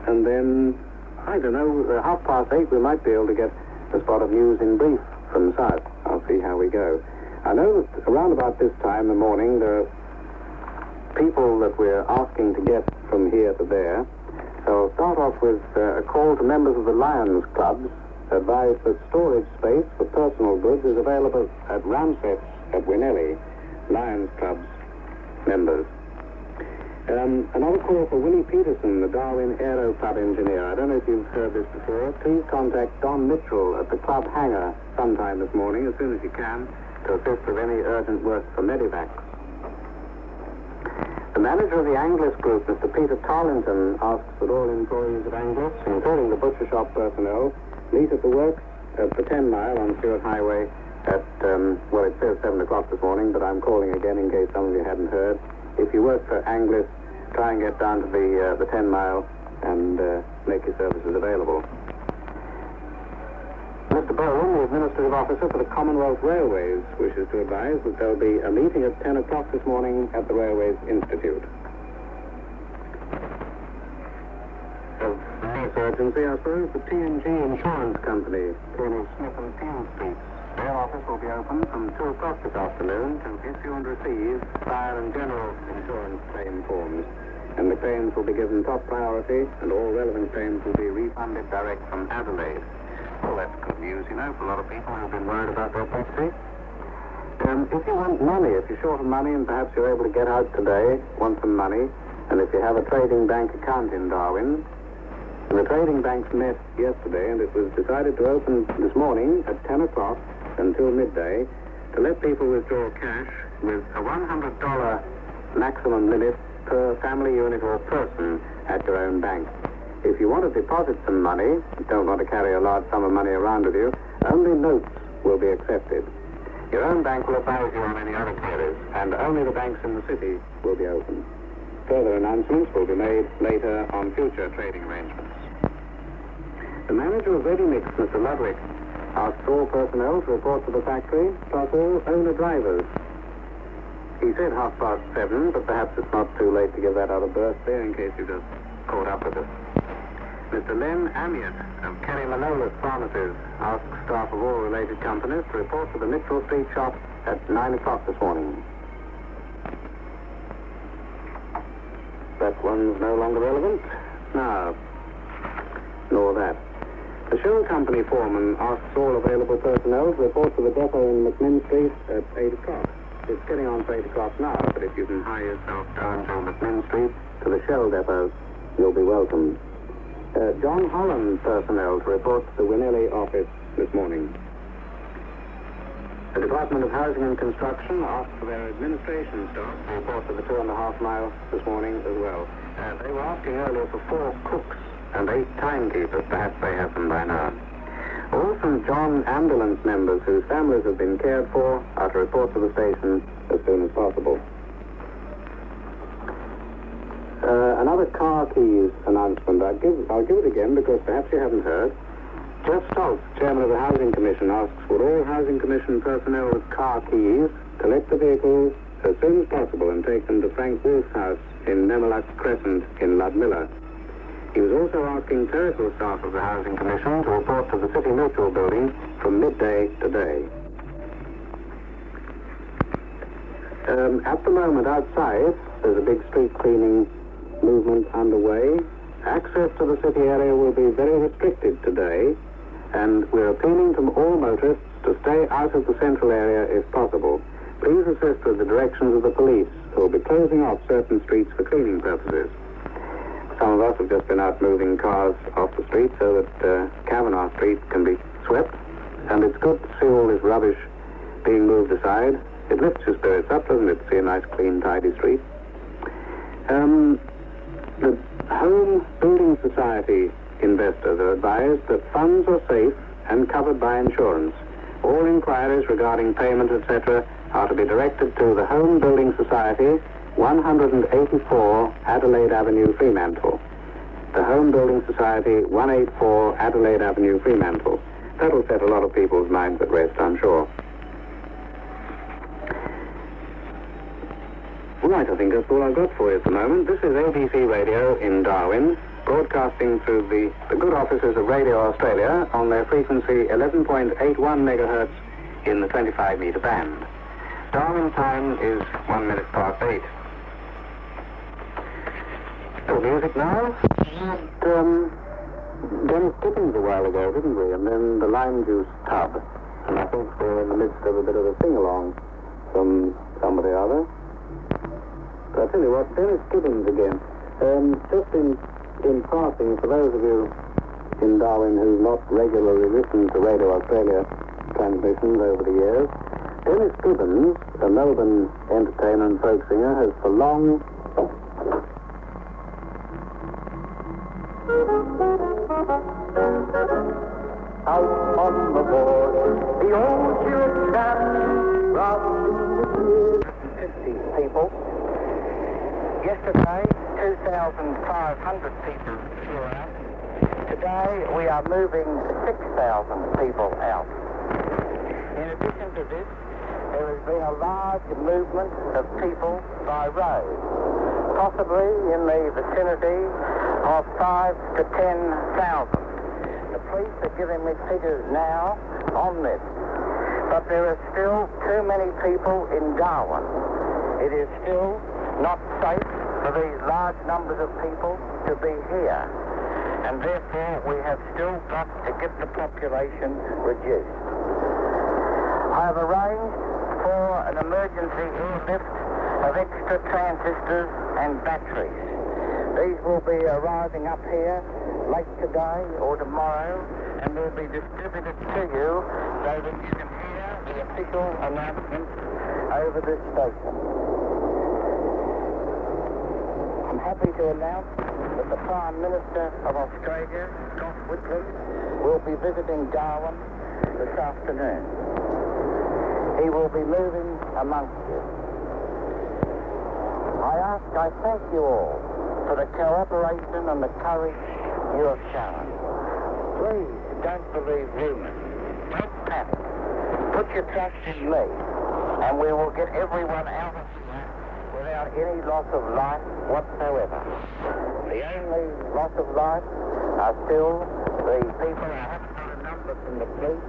And then, I don't know, 8:30 we might be able to get a spot of news in brief from the south. I'll see how we go. I know that around about this time in the morning there are people that we're asking to get from here to there. So I'll start off with a call to members of the Lions Clubs. Advise that storage space for personal goods is available at Ramsets at Winelli. Lions Clubs members. Another call for Willie Peterson, the Darwin Aero Club engineer. I don't know if you've heard this before. Please contact Don Mitchell at the club hangar sometime this morning, as soon as you can, to assist with any urgent work for Medivacs. The manager of the Anglis Group, Mr. Peter Tarlington, asks that all employees of Anglis, including the butcher shop personnel, meet at the works at the 10 Mile on Stewart Highway at, it says 7 o'clock this morning, but I'm calling again in case some of you hadn't heard. If you work for Anglis, try and get down to the 10 Mile and make your services available. Mr. Bowen, the Administrative Officer for the Commonwealth Railways, wishes to advise that there'll be a meeting at 10 o'clock this morning at the Railways Institute. Of this urgency, I suppose, the T&G Insurance Company, Colonel Smith and Peel Streets, Their office will be open from 2 o'clock this afternoon to issue and receive fire and general insurance claim forms. And the claims will be given top priority, and all relevant claims will be refunded direct from Adelaide. Well, that's good news, you know, for a lot of people who've been worried about their property. If you want money, if you're short of money and perhaps you're able to get out today, want some money, and if you have a trading bank account in Darwin, the trading banks met yesterday, and it was decided to open this morning at 10 o'clock until midday to let people withdraw cash with a $100 maximum limit per family unit or person at your own bank. If you want to deposit some money, don't want to carry a large sum of money around with you, only notes will be accepted. Your own bank will advise you on any other queries, and only the banks in the city will be open. Further announcements will be made later on future trading arrangements. The manager of Ready Mix, Mr. Ludwig, asked all personnel to report to the factory, plus all owner-drivers. He said 7:30, but perhaps it's not too late to give that out of birth there in case you just caught up with us. Mr. Len Amiot of Kerry Manola's Pharmacies asked staff of all related companies to report to the Mitchell Street shop at 9 o'clock this morning. That one's no longer relevant. No. Nor that. The show company foreman asks all available personnel to report to the depot in McMinn Street at 8 o'clock. It's getting on for 8 o'clock now, but if you can hie yourself down to McMinn Street to the Shell depot, you'll be welcome. John Holland personnel to report to the Winelli office this morning. The Department of Housing and Construction asked for their administration staff to report to the 2.5 mile this morning as well. They were asking earlier for 4 cooks and 8 timekeepers. Perhaps they have them by now. All St. John ambulance members whose families have been cared for are to report to the station as soon as possible. Another car keys announcement. I'll give it again because perhaps you haven't heard. Jeff Stoltz, chairman of the Housing Commission, asks for all Housing Commission personnel with car keys collect the vehicles as soon as possible and take them to Frank Wolf's house in Nemelux Crescent in Ludmilla. He was also asking clerical staff of the Housing Commission to report to the City Mutual building from midday today. At the moment outside, there's a big street cleaning movement underway. Access to the city area will be very restricted today, and we're appealing to all motorists to stay out of the central area if possible. Please assist with the directions of the police, who will be closing off certain streets for cleaning purposes. Some of us have just been out moving cars off the street so that Kavanagh Street can be swept, and it's good to see all this rubbish being moved aside. It lifts your spirits up, doesn't it, to see a nice, clean, tidy street? The Home Building Society investors are advised that funds are safe and covered by insurance. All inquiries regarding payment, etc., are to be directed to the Home Building Society, 184 Adelaide Avenue, Fremantle. The Home Building Society, 184 Adelaide Avenue, Fremantle. That'll set a lot of people's minds at rest, I'm sure. Right, I think that's all I've got for you at the moment. This is ABC Radio in Darwin, broadcasting through the good offices of Radio Australia on their frequency 11.81 megahertz in the 25-meter band. Darwin time is 1 minute past 8. So music now. We had Dennis Gibbons a while ago, didn't we? And then the Lime Juice Tub. And I think we're in the midst of a bit of a sing-along from somebody or other. But I'll tell you what, Dennis Gibbons again. Just in passing, for those of you in Darwin who've not regularly listened to Radio Australia transmissions over the years, Dennis Gibbons, a Melbourne entertainer and folk singer, has for long... Out on the board, the old ship stands from 50 people. Yesterday, 2,500 people flew out. Today, we are moving 6,000 people out. In addition to this, there has been a large movement of people by road, possibly in the vicinity of 5,000 to 10,000. The police are giving me figures now on this. But there are still too many people in Darwin. It is still not safe for these large numbers of people to be here. And therefore, we have still got to get the population reduced. I have arranged for an emergency airlift of extra transistors and batteries. These will be arriving up here late today or tomorrow, and will be distributed to you so that you can hear the official announcement over this station. I'm happy to announce that the Prime Minister of Australia, Scott Whitlam, will be visiting Darwin this afternoon. He will be moving amongst you. I thank you all for the cooperation and the courage you have shown. Please don't believe rumours. Don't panic. Put your trust in me, and we will get everyone out of here without any loss of life whatsoever. The only loss of life are still the people. I haven't got a number from the police,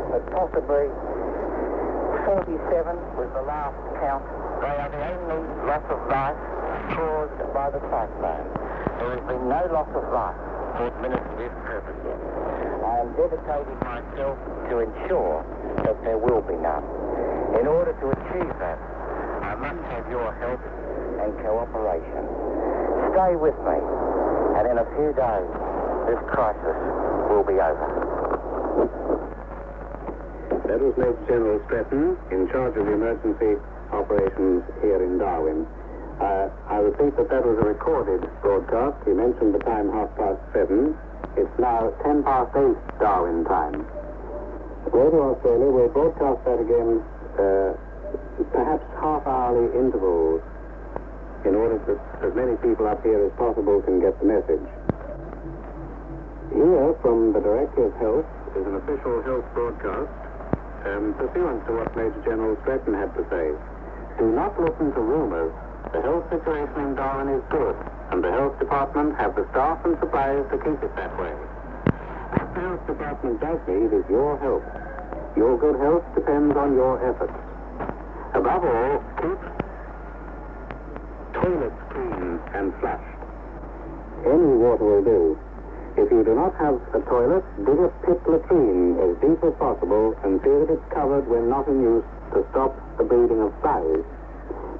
but possibly 47 was the last count. They are the only loss of life caused by the cyclone. There has been no loss of life for administrative purposes. I am dedicating myself to ensure that there will be none. In order to achieve that, I must have your help and cooperation. Stay with me, and in a few days, this crisis will be over. That was Major General Stratton, in charge of the emergency operations here in Darwin. I repeat that was a recorded broadcast. He mentioned the time 7:30. It's now 8:10 Darwin time. Radio Australia will broadcast that again, perhaps half-hourly intervals, in order that as many people up here as possible can get the message. Here, from the Director of Health, is an official health broadcast, pursuant to what Major General Stratton had to say. Do not listen to rumors. The health situation in Darwin is good, and the health department have the staff and supplies to keep it that way. What the health department does need is your help. Your good health depends on your efforts. Above all, keep toilets clean and flushed. Any water will do. If you do not have a toilet, dig a pit latrine as deep as possible and see that it's covered when not in use to stop the breeding of flies.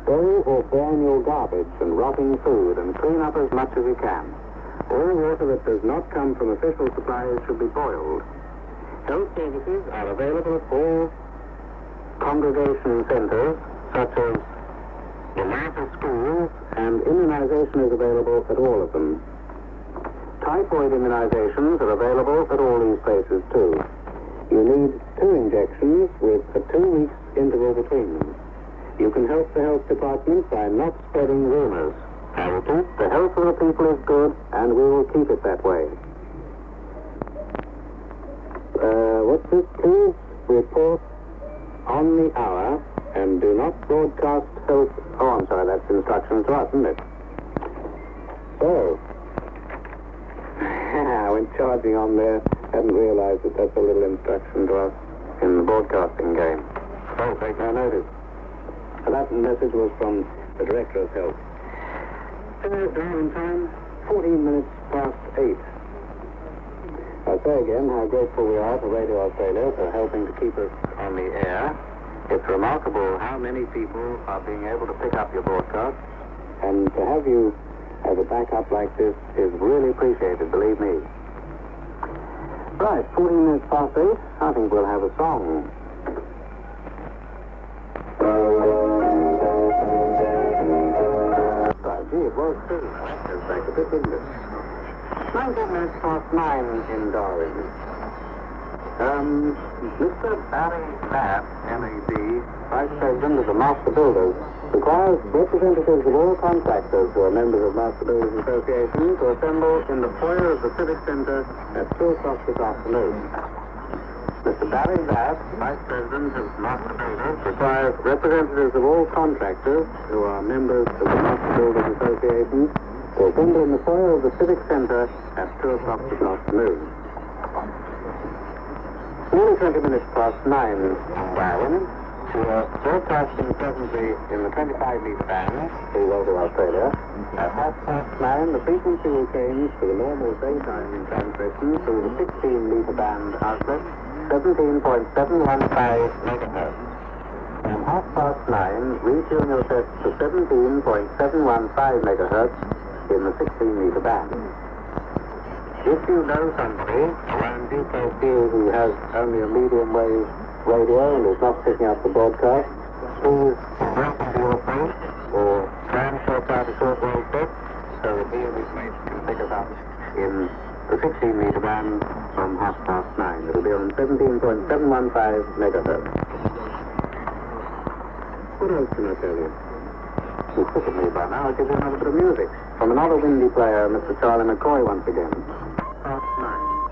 Bury or burn your garbage and rotting food and clean up as much as you can. All water that does not come from official supplies should be boiled. Health services are available at all congregation centers, such as the larger schools, and immunization is available at all of them. Typhoid immunizations are available at all these places too. You need 2 injections with a 2 weeks interval between them. You can help the health department by not spreading rumors. I repeat, the health of the people is good, and we will keep it that way. What's this? Please report on the hour, and do not broadcast health... Oh, I'm sorry, that's instructions to us, isn't it? So... I went charging on there. Hadn't realized that that's a little instruction to us in the broadcasting game. Oh, take no notice. So that message was from the Director of Health. Darwin time, 14 minutes past 8. I say again how grateful we are to Radio Australia for helping to keep us on the air. It's remarkable how many people are being able to pick up your broadcasts, and to have you as a backup like this is really appreciated, believe me. Right, 14 minutes past 8. I think we'll have a song. Right, gee, it was too. That goes back a bit, didn't it? 19 minutes past 9 in Darwin. Mr. Barry Lapp, M.A.D., Vice President of the Master Builders, requires representatives of all contractors who are members of Master Builders Association to assemble in the foyer of the Civic Center at 2 o'clock this afternoon. Mr. Barry Lapp, Vice President of Master Builders, requires representatives of all contractors who are members of the Master Builders Association to assemble in the foyer of the Civic Center at 2 o'clock this afternoon. Nearly 20 minutes past 9 in Darwin. We are broadcasting presently in the 25-meter band to over Australia. At 9:30, the frequency will change to the normal daytime transmission through the 16-meter band outlet, 17.715 megahertz. And 9:30, retune your set to 17.715 megahertz in the 16-meter band. If you know somebody around you, who has only a medium wave radio and is not picking up the broadcast, please break into your phone or transfer out a shortwave set so that he or his mates can pick us up in the 16-meter band from 9:30. It'll be on 17.715 megahertz. What else can I tell you? You've sick of me by now. I'll give you another bit of music from another windy player, Mr. Charlie McCoy, once again. 9:30.